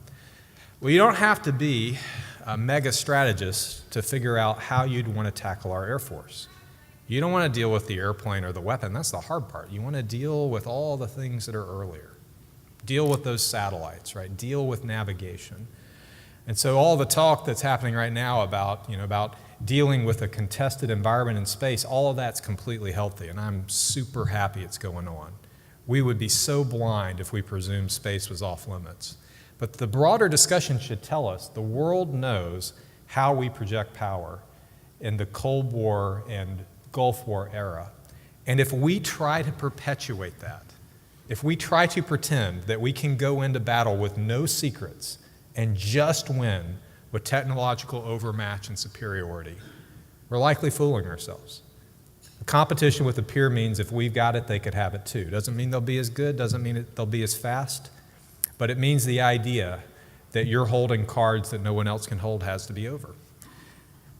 Well, you don't have to be a mega strategist to figure out how you'd want to tackle our Air Force. You don't want to deal with the airplane or the weapon. That's the hard part. You want to deal with all the things that are earlier. Deal with those satellites, right? Deal with navigation. And so all the talk that's happening right now about dealing with a contested environment in space, all of that's completely healthy, and I'm super happy it's going on. We would be so blind if we presumed space was off limits. But the broader discussion should tell us the world knows how we project power in the Cold War and Gulf War era. And if we try to perpetuate that, if we try to pretend that we can go into battle with no secrets and just win with technological overmatch and superiority, we're likely fooling ourselves. A competition with a peer means if we've got it, they could have it too. Doesn't mean they'll be as good, doesn't mean they'll be as fast, but it means the idea that you're holding cards that no one else can hold has to be over.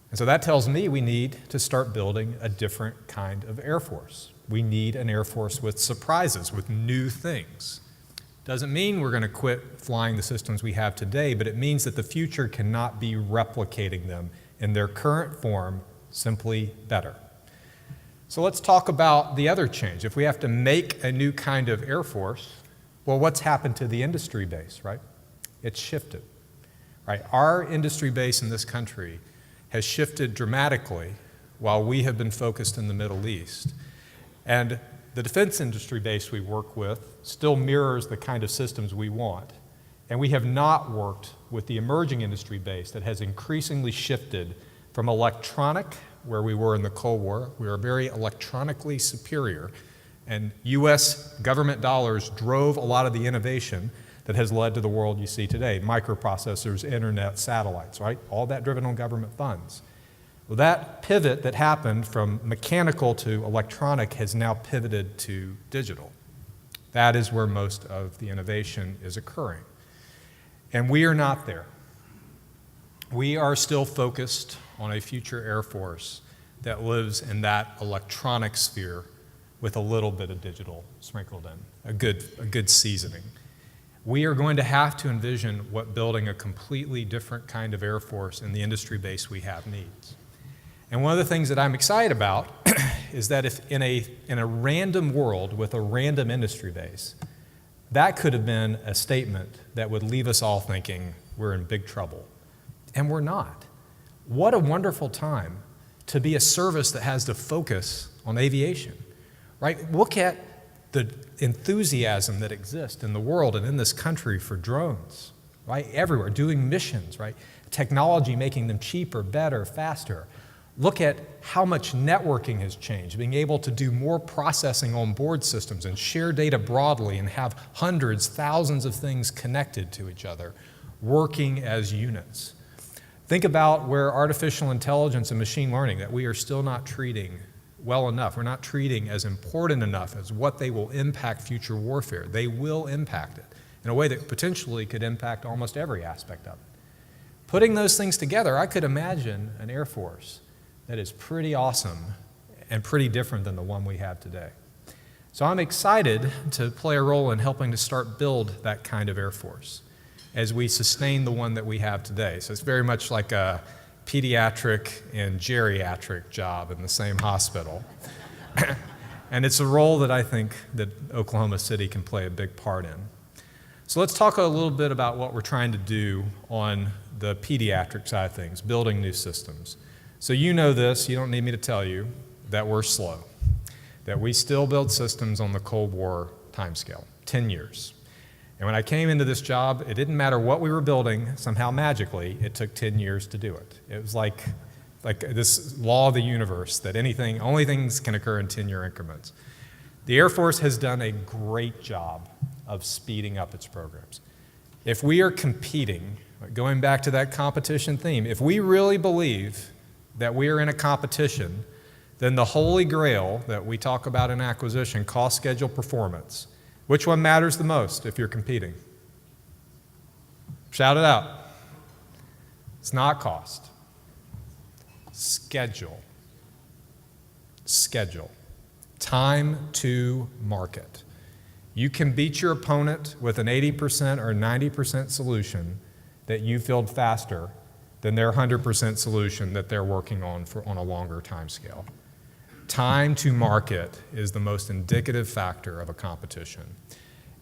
And so that tells me we need to start building a different kind of Air Force. We need an Air Force with surprises, with new things. Doesn't mean we're going to quit flying the systems we have today, but it means that the future cannot be replicating them in their current form, simply better. So let's talk about the other change. If we have to make a new kind of Air Force, well, what's happened to the industry base, right? It's shifted, right? Our industry base in this country has shifted dramatically while we have been focused in the Middle East. And the defense industry base we work with still mirrors the kind of systems we want. And we have not worked with the emerging industry base that has increasingly shifted from electronic, where we were in the Cold War. We are very electronically superior. And US government dollars drove a lot of the innovation that has led to the world you see today. Microprocessors, internet, satellites, right? All that driven on government funds. Well, that pivot that happened from mechanical to electronic has now pivoted to digital. That is where most of the innovation is occurring. And we are not there. We are still focused on a future Air Force that lives in that electronic sphere with a little bit of digital sprinkled in, a good seasoning. We are going to have to envision what building a completely different kind of Air Force in the industry base we have needs. And one of the things that I'm excited about is that if in a random world with a random industry base, that could have been a statement that would leave us all thinking we're in big trouble. And we're not. What a wonderful time to be a service that has to focus on aviation, right? Look at the enthusiasm that exists in the world and in this country for drones, right? Everywhere, doing missions, right? Technology making them cheaper, better, faster. Look at how much networking has changed, being able to do more processing on board systems and share data broadly and have hundreds, thousands of things connected to each other, working as units. Think about where artificial intelligence and machine learning that we are still not treating well enough. We're not treating as important enough as what they will impact future warfare. They will impact it in a way that potentially could impact almost every aspect of it. Putting those things together, I could imagine an Air Force that is pretty awesome and pretty different than the one we have today. So I'm excited to play a role in helping to start build that kind of Air Force as we sustain the one that we have today. So it's very much like a pediatric and geriatric job in the same hospital. And it's a role that I think that Oklahoma City can play a big part in. So let's talk a little bit about what we're trying to do on the pediatric side of things, building new systems. So you know this, you don't need me to tell you, that we're slow, that we still build systems on the Cold War timescale, 10 years. And when I came into this job, it didn't matter what we were building, somehow magically, it took 10 years to do it. It was like this law of the universe that only things can occur in 10-year increments. The Air Force has done a great job of speeding up its programs. If we are competing, going back to that competition theme, if we really believe that we are in a competition, then the holy grail that we talk about in acquisition, cost, schedule, performance, which one matters the most if you're competing? Shout it out. It's not cost. Schedule. Schedule. Time to market. You can beat your opponent with an 80% or 90% solution that you filled faster than their 100% solution that they're working on on a longer time scale. Time to market is the most indicative factor of a competition.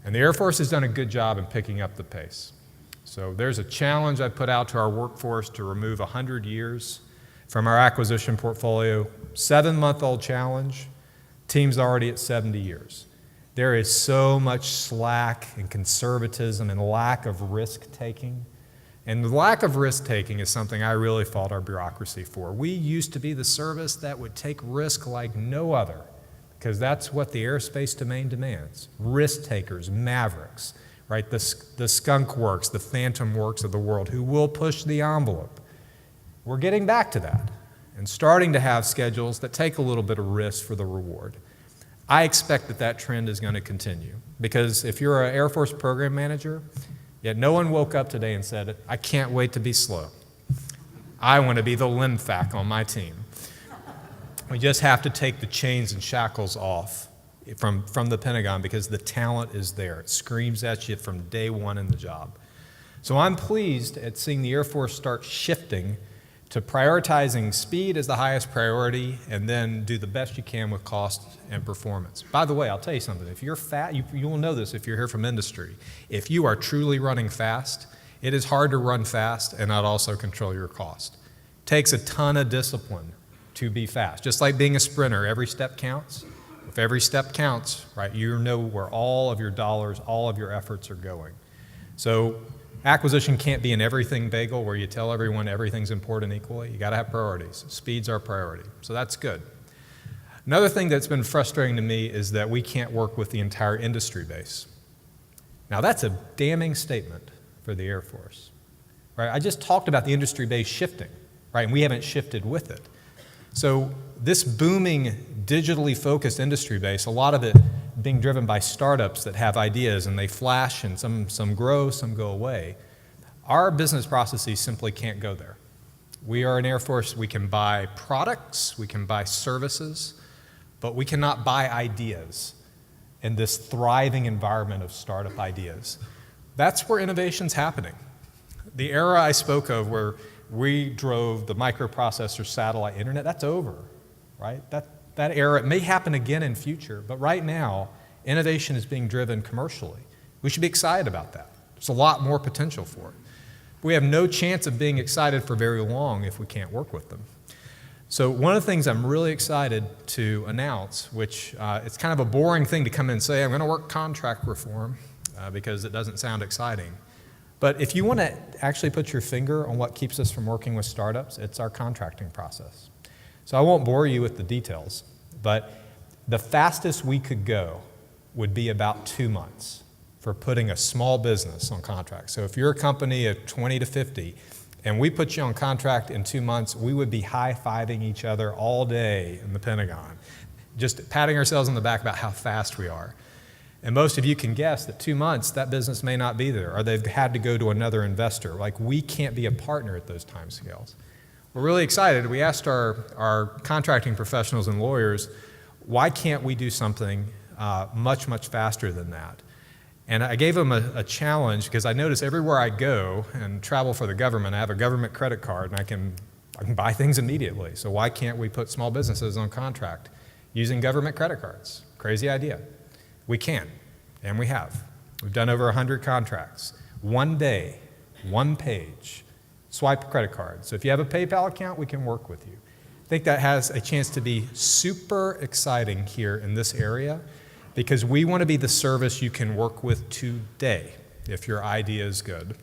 And the Air Force has done a good job in picking up the pace. So there's a challenge I put out to our workforce to remove 100 years from our acquisition portfolio, 7-month-old challenge, team's already at 70 years. There is so much slack and conservatism and lack of risk-taking. And the lack of risk-taking is something I really fault our bureaucracy for. We used to be the service that would take risk like no other, because that's what the airspace domain demands. Risk-takers, mavericks, right? The skunk works, the phantom works of the world, who will push the envelope. We're getting back to that and starting to have schedules that take a little bit of risk for the reward. I expect that that trend is going to continue, because if you're an Air Force program manager, yet no one woke up today and said, I can't wait to be slow. I want to be the LIMFAC on my team. We just have to take the chains and shackles off from the Pentagon, because the talent is there. It screams at you from day one in the job. So I'm pleased at seeing the Air Force start shifting to prioritizing speed as the highest priority, and then do the best you can with cost and performance. By the way, I'll tell you something. If you're fast, you will know this if you're here from industry. If you are truly running fast, it is hard to run fast and not also control your cost. It takes a ton of discipline to be fast. Just like being a sprinter, every step counts. If every step counts, right, you know where all of your dollars, all of your efforts are going. So acquisition can't be an everything bagel where you tell everyone everything's important equally. You got to have priorities. Speed's our priority. So that's good. Another thing that's been frustrating to me is that we can't work with the entire industry base. Now that's a damning statement for the Air Force, right? I just talked about the industry base shifting, right? And we haven't shifted with it. So this booming digitally focused industry base, a lot of it being driven by startups that have ideas and they flash, and some grow, some go away. Our business processes simply can't go there. We are an Air Force. We can buy products, we can buy services, but we cannot buy ideas in this thriving environment of startup ideas. That's where innovation's happening. The era I spoke of where we drove the microprocessor satellite internet, that's over, right? That era, it may happen again in future, but right now, innovation is being driven commercially. We should be excited about that. There's a lot more potential for it. We have no chance of being excited for very long if we can't work with them. So one of the things I'm really excited to announce, which it's kind of a boring thing to come in and say, I'm going to work contract reform, because it doesn't sound exciting. But if you want to actually put your finger on what keeps us from working with startups, it's our contracting process. So I won't bore you with the details, but the fastest we could go would be about 2 months for putting a small business on contract. So if you're a company of 20 to 50 and we put you on contract in 2 months, we would be high-fiving each other all day in the Pentagon, just patting ourselves on the back about how fast we are. And most of you can guess that 2 months, that business may not be there, or they've had to go to another investor. Like, we can't be a partner at those time scales. We're really excited. We asked our contracting professionals and lawyers, why can't we do something much, much faster than that? And I gave them a challenge, because I notice everywhere I go and travel for the government, I have a government credit card and I can buy things immediately. So why can't we put small businesses on contract using government credit cards? Crazy idea. We can, and we have. We've done over 100 contracts. 1 day, 1 page, swipe a credit card. So if you have a PayPal account, we can work with you. I think that has a chance to be super exciting here in this area, because we want to be the service you can work with today if your idea is good.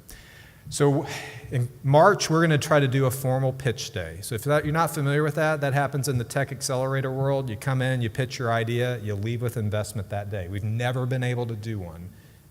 So in March, we're going to try to do a formal pitch day. So if you're not familiar with that, that happens in the tech accelerator world. You come in, you pitch your idea, you leave with investment that day. We've never been able to do one,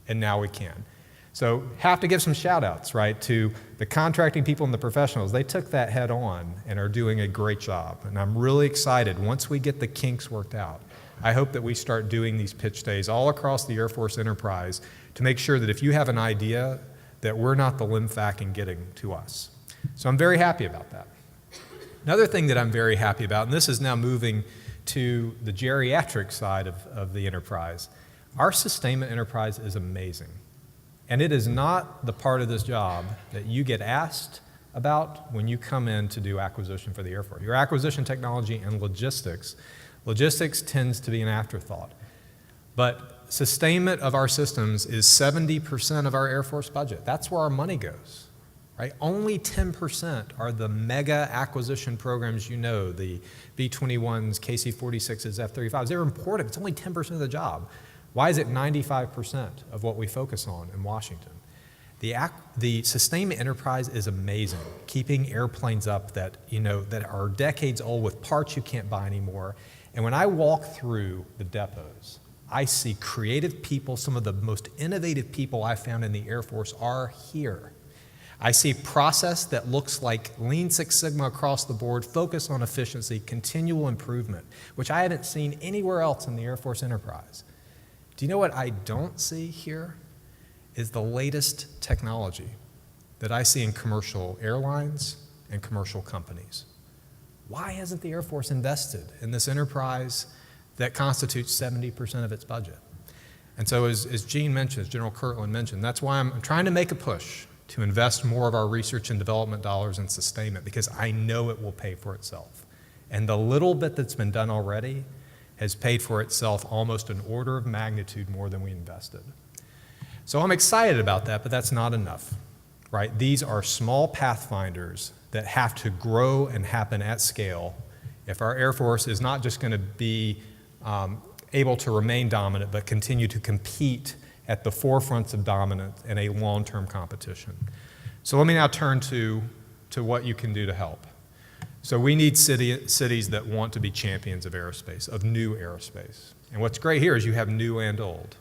and now we can. So have to give some shout outs, right, to the contracting people and the professionals. They took that head on and are doing a great job. And I'm really excited once we get the kinks worked out. I hope that we start doing these pitch days all across the Air Force enterprise to make sure that if you have an idea, that we're not the LIMFAC in getting to us. So I'm very happy about that. Another thing that I'm very happy about, and this is now moving to the geriatric side of the enterprise, our sustainment enterprise is amazing. And it is not the part of this job that you get asked about when you come in to do acquisition for the Air Force. Your acquisition technology and logistics tends to be an afterthought. But sustainment of our systems is 70% of our Air Force budget. That's where our money goes, right? Only 10% are the mega acquisition programs, the B-21s, KC-46s, F-35s. They're important. It's only 10% of the job. Why is it 95% of what we focus on in Washington? The sustainment enterprise is amazing, keeping airplanes up that are decades old with parts you can't buy anymore. And when I walk through the depots, I see creative people. Some of the most innovative people I found in the Air Force are here. I see process that looks like Lean Six Sigma across the board, focus on efficiency, continual improvement, which I haven't seen anywhere else in the Air Force enterprise. Do you know what I don't see here? Is the latest technology that I see in commercial airlines and commercial companies. Why hasn't the Air Force invested in this enterprise that constitutes 70% of its budget? And so as Gene mentioned, as General Kirtland mentioned, that's why I'm trying to make a push to invest more of our research and development dollars in sustainment, because I know it will pay for itself. And the little bit that's been done already has paid for itself almost an order of magnitude more than we invested. So I'm excited about that, but that's not enough, right? These are small pathfinders that have to grow and happen at scale if our Air Force is not just going to be able to remain dominant, but continue to compete at the forefronts of dominance in a long-term competition. So let me now turn to what you can do to help. So we need cities that want to be champions of aerospace, of new aerospace. And what's great here is you have new and old.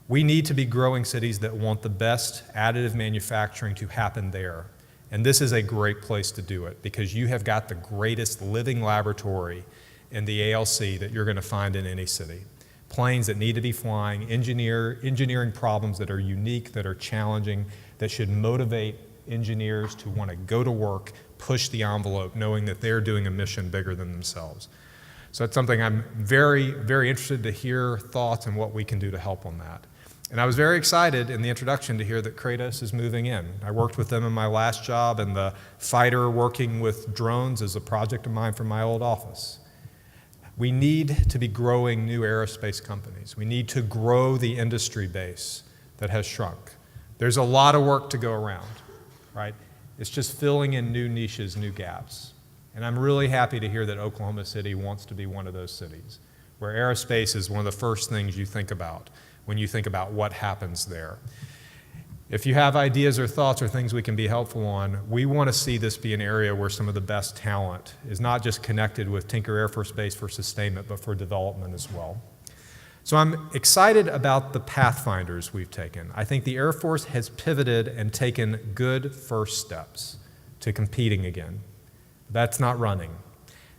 We need to be growing cities that want the best additive manufacturing to happen there. And this is a great place to do it because you have got the greatest living laboratory in the ALC that you're going to find in any city. Planes that need to be flying, engineering problems that are unique, that are challenging, that should motivate engineers to want to go to work, push the envelope, knowing that they're doing a mission bigger than themselves. So it's something I'm very, very interested to hear thoughts on what we can do to help on that. And I was very excited in the introduction to hear that Kratos is moving in. I worked with them in my last job, and the fighter working with drones is a project of mine from my old office. We need to be growing new aerospace companies. We need to grow the industry base that has shrunk. There's a lot of work to go around, right? It's just filling in new niches, new gaps. And I'm really happy to hear that Oklahoma City wants to be one of those cities, where aerospace is one of the first things you think about when you think about what happens there. If you have ideas or thoughts or things we can be helpful on, we want to see this be an area where some of the best talent is not just connected with Tinker Air Force Base for sustainment, but for development as well. So I'm excited about the pathfinders we've taken. I think the Air Force has pivoted and taken good first steps to competing again. That's not running.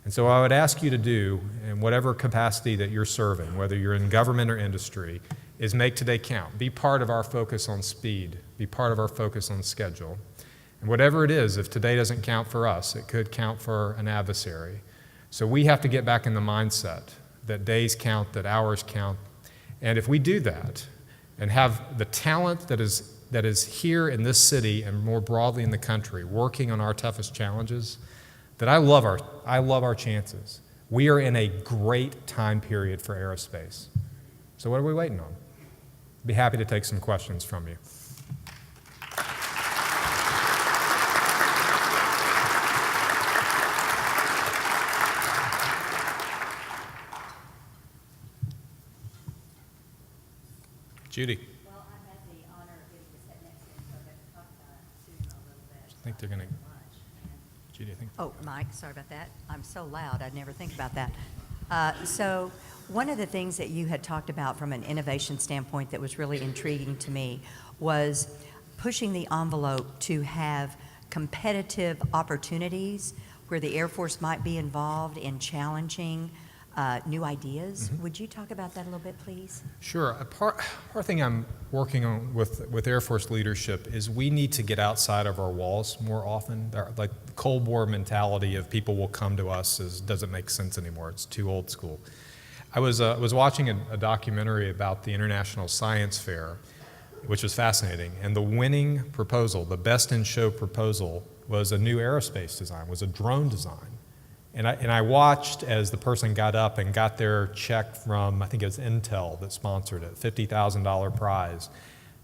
And so I would ask you to do, in whatever capacity that you're serving, whether you're in government or industry, is make today count. Be part of our focus on speed. Be part of our focus on schedule. And whatever it is, if today doesn't count for us, it could count for an adversary. So we have to get back in the mindset that days count, that hours count. And if we do that and have the talent that is here in this city and more broadly in the country working on our toughest challenges, that I love our chances. We are in a great time period for aerospace. So what are we waiting on? Be happy to take some questions from you. Judy. Well, I've had the honor of getting to sit next to him, so I got to talk about it soon a little bit. I think they're going to. Judy, I think. Oh, Mike, sorry about that. I'm so loud, I'd never think about that. So one of the things that you had talked about from an innovation standpoint that was really intriguing to me was pushing the envelope to have competitive opportunities where the Air Force might be involved in challenging new ideas. Mm-hmm. Would you talk about that a little bit, please? Sure. A part thing I'm working on with Air Force leadership is we need to get outside of our walls more often. Like the Cold War mentality of people will come to us doesn't make sense anymore. It's too old school. I was watching a documentary about the International Science Fair, which was fascinating, and the winning proposal, the best in show proposal, was a new aerospace design, was a drone design. And I watched as the person got up and got their check from, I think it was Intel that sponsored it, $50,000 prize.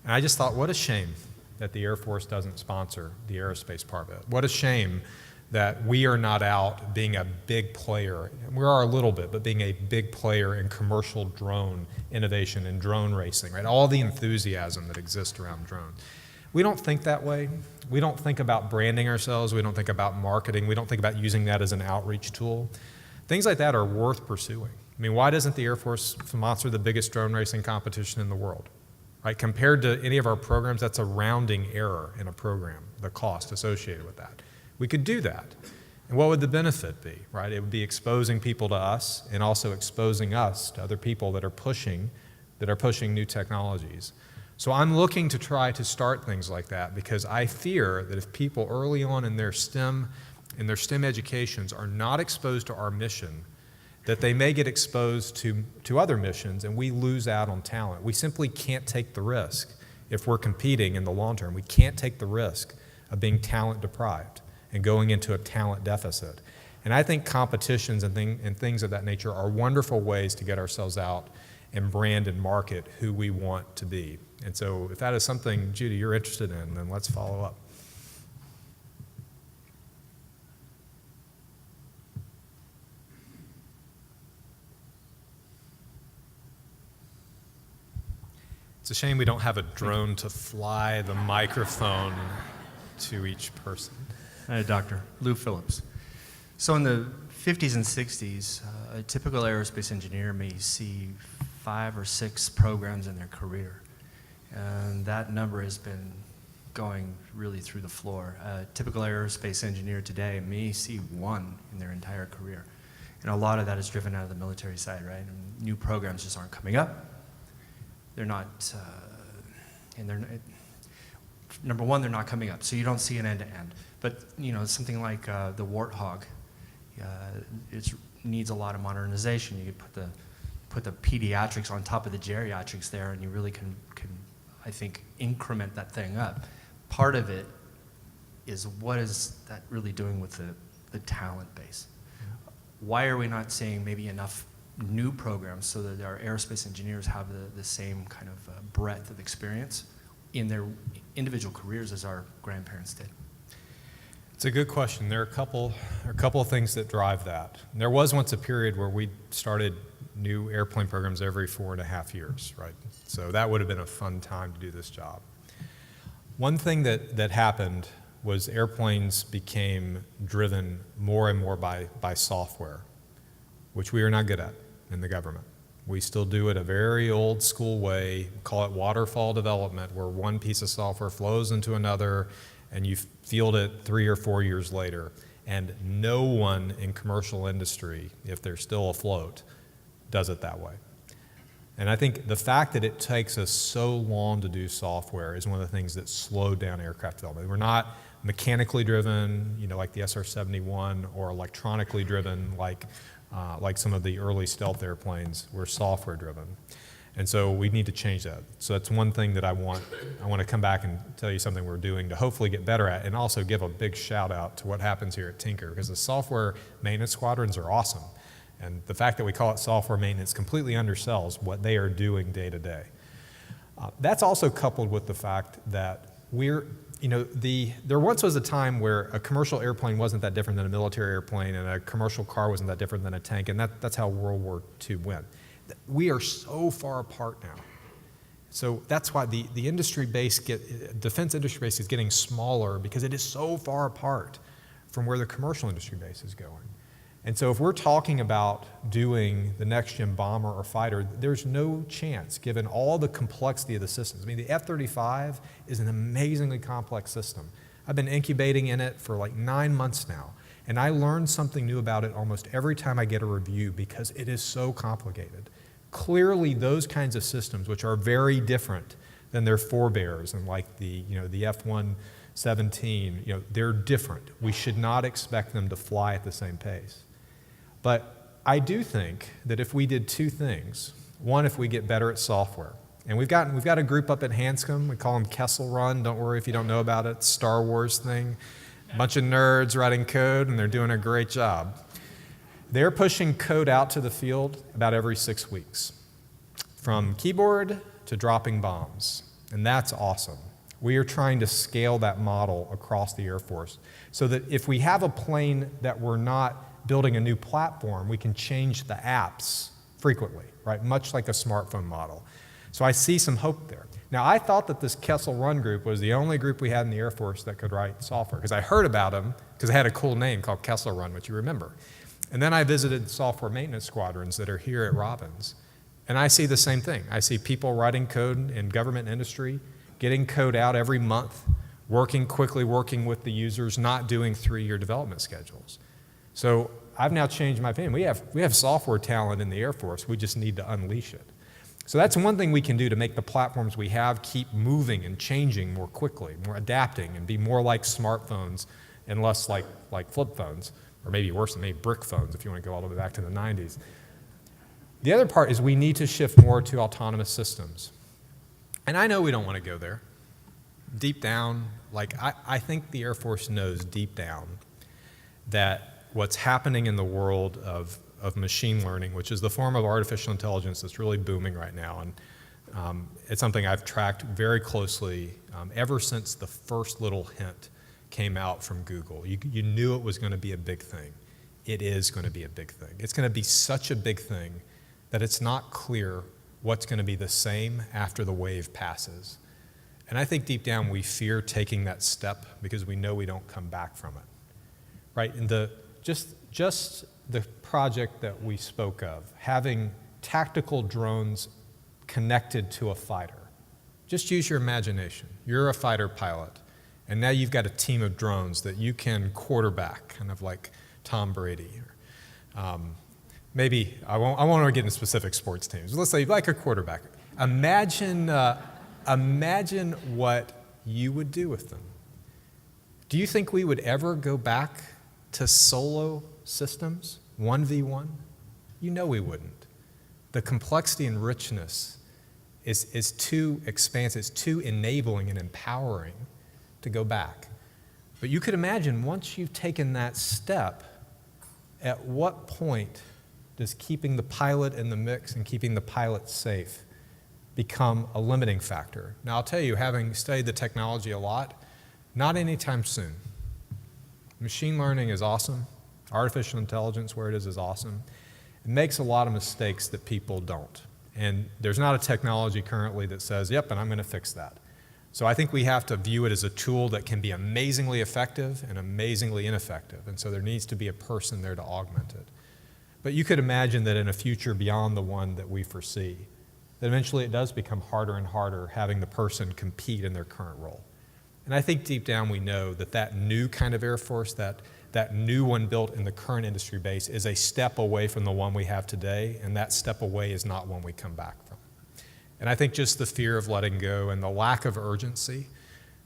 And I just thought, what a shame that the Air Force doesn't sponsor the aerospace part of it. What a shame that we are not out being a big player. We are a little bit, but being a big player in commercial drone innovation and drone racing, right? All the enthusiasm that exists around drones. We don't think that way. We don't think about branding ourselves. We don't think about marketing. We don't think about using that as an outreach tool. Things like that are worth pursuing. I mean, why doesn't the Air Force sponsor the biggest drone racing competition in the world? Right? Compared to any of our programs, that's a rounding error in a program, the cost associated with that. We could do that. And what would the benefit be, right? It would be exposing people to us and also exposing us to other people that are pushing new technologies. So I'm looking to try to start things like that because I fear that if people early on in their STEM educations are not exposed to our mission, that they may get exposed to other missions and we lose out on talent. We simply can't take the risk if we're competing in the long term. We can't take the risk of being talent deprived and going into a talent deficit. And I think competitions and things of that nature are wonderful ways to get ourselves out and brand and market who we want to be. And so if that is something, Judy, you're interested in, then let's follow up. It's a shame we don't have a drone to fly the microphone to each person. Dr. Lou Phillips. So in the 50s and 60s, a typical aerospace engineer may see 5 or 6 programs in their career. And that number has been going really through the floor. A typical aerospace engineer today may see 1 in their entire career. And a lot of that is driven out of the military side, right? And new programs just aren't coming up. They're not, number one, they're not coming up, so you don't see an end-to-end. But, you know, something like the Warthog, it needs a lot of modernization. You could put the pediatrics on top of the geriatrics there, and you really can I think, increment that thing up. Part of it is what is that really doing with the talent base? Why are we not seeing maybe enough new programs so that our aerospace engineers have the same kind of breadth of experience in their individual careers as our grandparents did? It's a good question. There are a couple of things that drive that. There was once a period where we started new airplane programs every 4.5 years, right? So that would have been a fun time to do this job. One thing that happened was airplanes became driven more and more by software, which we are not good at in the government. We still do it a very old school way, call it waterfall development, where one piece of software flows into another and you field it 3 or 4 years later. And no one in commercial industry, if they're still afloat, does it that way. And I think the fact that it takes us so long to do software is one of the things that slowed down aircraft development. We're not mechanically driven, you know, like the SR-71, or electronically driven, like some of the early stealth airplanes. We're software driven. And so we need to change that. So that's one thing that I want to come back and tell you something we're doing to hopefully get better at, and also give a big shout out to what happens here at Tinker, because the software maintenance squadrons are awesome. And the fact that we call it software maintenance completely undersells what they are doing day to day. That's also coupled with the fact that there once was a time where a commercial airplane wasn't that different than a military airplane, and a commercial car wasn't that different than a tank, and that's how World War II went. We are so far apart now. So that's why the industry base, defense industry base is getting smaller, because it is so far apart from where the commercial industry base is going. And so if we're talking about doing the next-gen bomber or fighter, there's no chance, given all the complexity of the systems. I mean, the F-35 is an amazingly complex system. I've been incubating in it for like 9 months now, and I learn something new about it almost every time I get a review, because it is so complicated. Clearly, those kinds of systems, which are very different than their forebears, and like the F-117, they're different. We should not expect them to fly at the same pace. But I do think that if we did 2 things, one, if we get better at software, and we've got a group up at Hanscom, we call them Kessel Run, don't worry if you don't know about it, Star Wars thing, a bunch of nerds writing code, and they're doing a great job. They're pushing code out to the field about every 6 weeks, from keyboard to dropping bombs, and that's awesome. We are trying to scale that model across the Air Force so that if we have a plane that we're not building a new platform, we can change the apps frequently, right? Much like a smartphone model. So I see some hope there. Now, I thought that this Kessel Run group was the only group we had in the Air Force that could write software, because I heard about them because they had a cool name called Kessel Run, which you remember. And then I visited software maintenance squadrons that are here at Robins, and I see the same thing. I see people writing code in government industry, getting code out every month, working quickly, working with the users, not doing 3-year development schedules. So I've now changed my opinion. We have software talent in the Air Force. We just need to unleash it. So that's one thing we can do to make the platforms we have keep moving and changing more quickly, more adapting, and be more like smartphones and less like flip phones, or maybe worse than maybe brick phones if you want to go all the way back to the 90s. The other part is we need to shift more to autonomous systems. And I know we don't want to go there. Deep down, I think the Air Force knows deep down that what's happening in the world of machine learning, which is the form of artificial intelligence that's really booming right now, and it's something I've tracked very closely ever since the first little hint came out from Google. You knew it was going to be a big thing. It is going to be a big thing. It's going to be such a big thing that it's not clear what's going to be the same after the wave passes. And I think deep down we fear taking that step because we know we don't come back from it. Right? And just the project that we spoke of, having tactical drones connected to a fighter. Just use your imagination. You're a fighter pilot, and now you've got a team of drones that you can quarterback, kind of like Tom Brady. Maybe, I won't get into specific sports teams. Let's say like a quarterback. Imagine what you would do with them. Do you think we would ever go back to solo systems, 1v1? You know we wouldn't. The complexity and richness is too expansive, it's too enabling and empowering to go back. But you could imagine once you've taken that step, at what point does keeping the pilot in the mix and keeping the pilot safe become a limiting factor? Now I'll tell you, having studied the technology a lot, not anytime soon. Machine learning is awesome. Artificial intelligence, where it is awesome. It makes a lot of mistakes that people don't. And there's not a technology currently that says, yep, and I'm going to fix that. So I think we have to view it as a tool that can be amazingly effective and amazingly ineffective. And so there needs to be a person there to augment it. But you could imagine that in a future beyond the one that we foresee, that eventually it does become harder and harder having the person compete in their current role. And I think deep down we know that that new kind of Air Force, that new one built in the current industry base is a step away from the one we have today, and that step away is not one we come back from. And I think just the fear of letting go and the lack of urgency,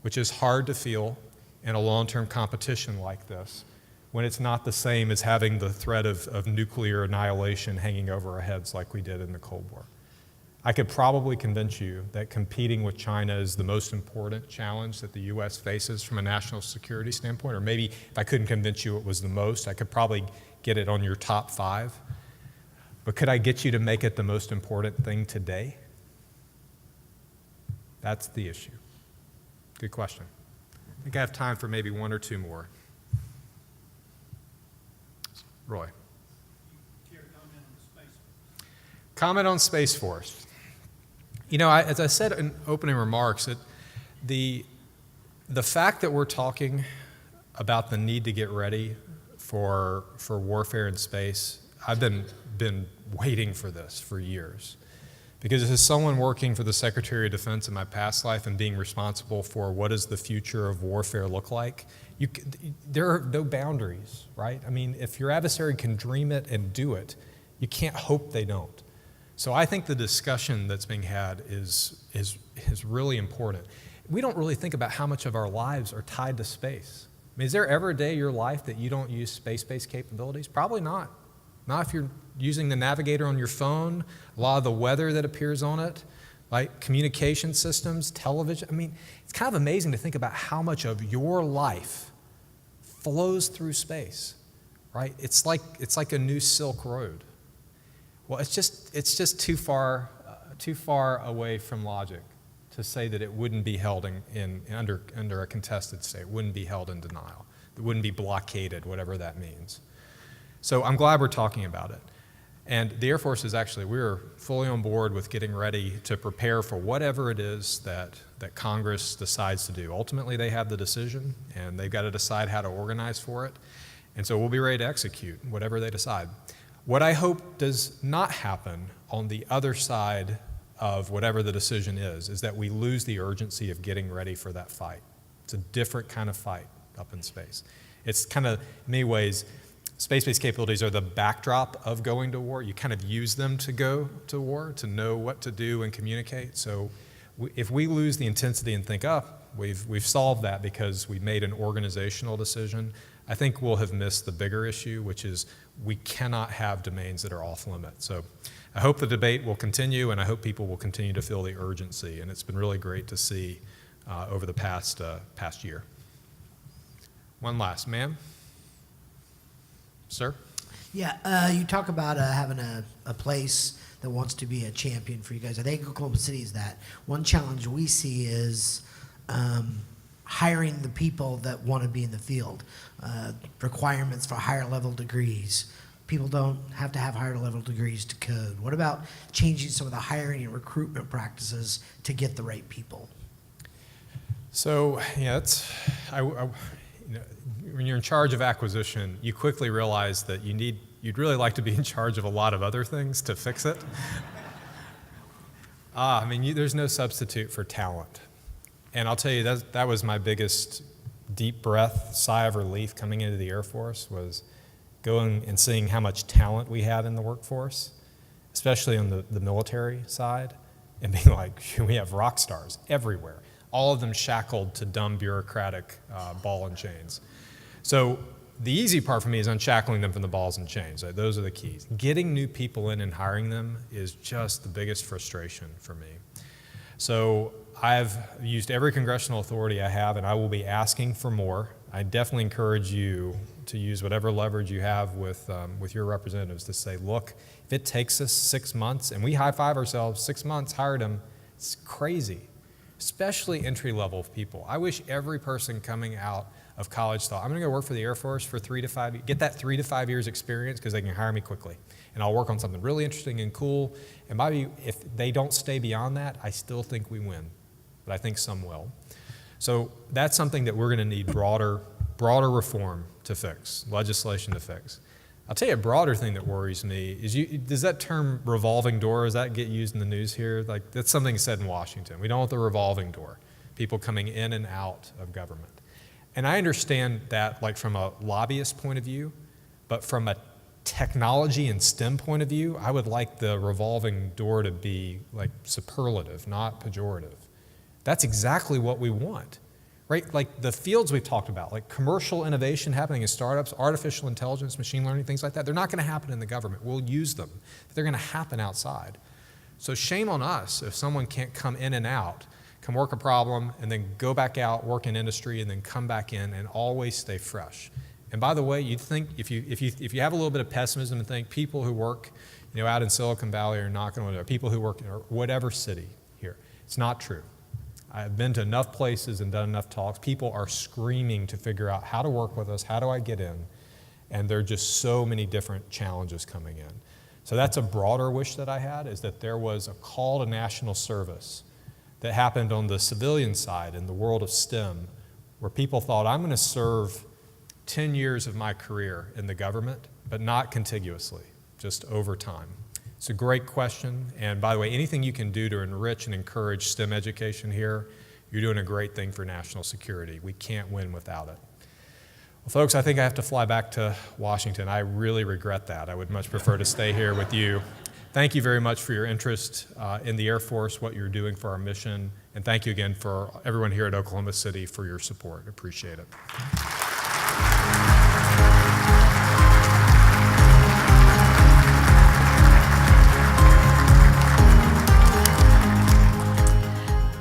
which is hard to feel in a long-term competition like this, when it's not the same as having the threat of nuclear annihilation hanging over our heads like we did in the Cold War. I could probably convince you that competing with China is the most important challenge that the U.S. faces from a national security standpoint, or maybe if I couldn't convince you it was the most, I could probably get it on your top 5. But could I get you to make it the most important thing today? That's the issue. Good question. I think I have time for maybe 1 or 2 more. Roy. Comment on Space Force. You know, as I said in opening remarks, the fact that we're talking about the need to get ready for warfare in space, I've been waiting for this for years. Because as someone working for the Secretary of Defense in my past life and being responsible for what does the future of warfare look like, there are no boundaries, right? I mean, if your adversary can dream it and do it, you can't hope they don't. So I think the discussion that's being had is really important. We don't really think about how much of our lives are tied to space. I mean, is there ever a day in your life that you don't use space-based capabilities? Probably not. Not if you're using the navigator on your phone, a lot of the weather that appears on it, like communication systems, television. I mean, it's kind of amazing to think about how much of your life flows through space, right? It's like a new Silk Road. Well, it's just too far away from logic to say that it wouldn't be held under a contested state, wouldn't be held in denial, it wouldn't be blockaded, whatever that means. So I'm glad we're talking about it. And the Air Force is actually, we're fully on board with getting ready to prepare for whatever it is that Congress decides to do. Ultimately, they have the decision, and they've got to decide how to organize for it. And so we'll be ready to execute whatever they decide. What I hope does not happen on the other side of whatever the decision is that we lose the urgency of getting ready for that fight. It's a different kind of fight up in space. It's kind of, in many ways, space-based capabilities are the backdrop of going to war. You kind of use them to go to war, to know what to do and communicate. So if we lose the intensity and think, we've solved that because we made an organizational decision, I think we'll have missed the bigger issue, which is we cannot have domains that are off limit. So I hope the debate will continue, and I hope people will continue to feel the urgency. And it's been really great to see over the past year. One last, ma'am? Sir? Yeah, you talk about having a place that wants to be a champion for you guys. I think Oklahoma City is that. One challenge we see is hiring the people that want to be in the field. Requirements for higher level degrees. People don't have to have higher level degrees to code. What about changing some of the hiring and recruitment practices to get the right people? So, yeah, when you're in charge of acquisition, you quickly realize that you'd really like to be in charge of a lot of other things to fix it. There's no substitute for talent. And I'll tell you, that was my biggest deep breath, sigh of relief coming into the Air Force, was going and seeing how much talent we had in the workforce, especially on the military side, and being like, we have rock stars everywhere, all of them shackled to dumb bureaucratic ball and chains. So the easy part for me is unshackling them from the balls and chains. Those are the keys. Getting new people in and hiring them is just the biggest frustration for me. So I've used every congressional authority I have, and I will be asking for more. I definitely encourage you to use whatever leverage you have with your representatives to say, look, if it takes us 6 months, and we high-five ourselves, 6 months, hired them, it's crazy, especially entry-level people. I wish every person coming out of college thought, I'm going to go work for the Air Force for 3 to 5 years, get that 3 to 5 years experience because they can hire me quickly. And I'll work on something really interesting and cool. And maybe if they don't stay beyond that, I still think we win. But I think some will. So that's something that we're going to need broader reform to fix, legislation to fix. I'll tell you a broader thing that worries me is, does that term revolving door, does that get used in the news here? Like, that's something said in Washington. We don't want the revolving door, people coming in and out of government. And I understand that, like, from a lobbyist point of view, but from a technology and STEM point of view, I would like the revolving door to be like superlative, not pejorative. That's exactly what we want, right? Like the fields we've talked about, like commercial innovation happening in startups, artificial intelligence, machine learning, things like that, they're not going to happen in the government. We'll use them. They're going to happen outside. So shame on us if someone can't come in and out, come work a problem, and then go back out, work in industry, and then come back in and always stay fresh. And by the way, you'd think if you have a little bit of pessimism and think people who work, out in Silicon Valley are not going to, or people who work in whatever city here, it's not true. I've been to enough places and done enough talks. People are screaming to figure out how to work with us, how do I get in? And there are just so many different challenges coming in. So that's a broader wish that I had, is that there was a call to national service that happened on the civilian side in the world of STEM, where people thought, I'm going to serve 10 years of my career in the government, but not contiguously, just over time. It's a great question, and by the way, anything you can do to enrich and encourage STEM education here, you're doing a great thing for national security. We can't win without it. Well, folks, I think I have to fly back to Washington. I really regret that. I would much prefer to stay here with you. Thank you very much for your interest in the Air Force, what you're doing for our mission, and thank you again for everyone here at Oklahoma City for your support. Appreciate it.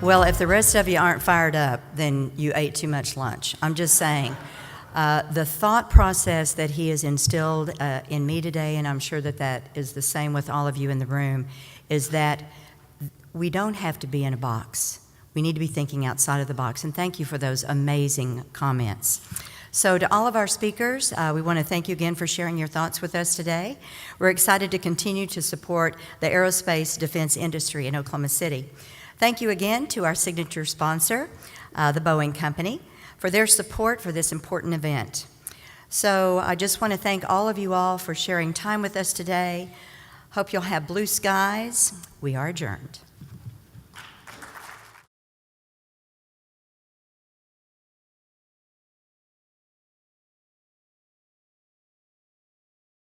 Well, if the rest of you aren't fired up, then you ate too much lunch. I'm just saying. The thought process that he has instilled in me today, and I'm sure that that is the same with all of you in the room, is that we don't have to be in a box. We need to be thinking outside of the box, and thank you for those amazing comments. So to all of our speakers, we want to thank you again for sharing your thoughts with us today. We're excited to continue to support the aerospace defense industry in Oklahoma City. Thank you again to our signature sponsor, the Boeing Company, for their support for this important event. So I just want to thank all of you all for sharing time with us today. Hope you'll have blue skies. We are adjourned.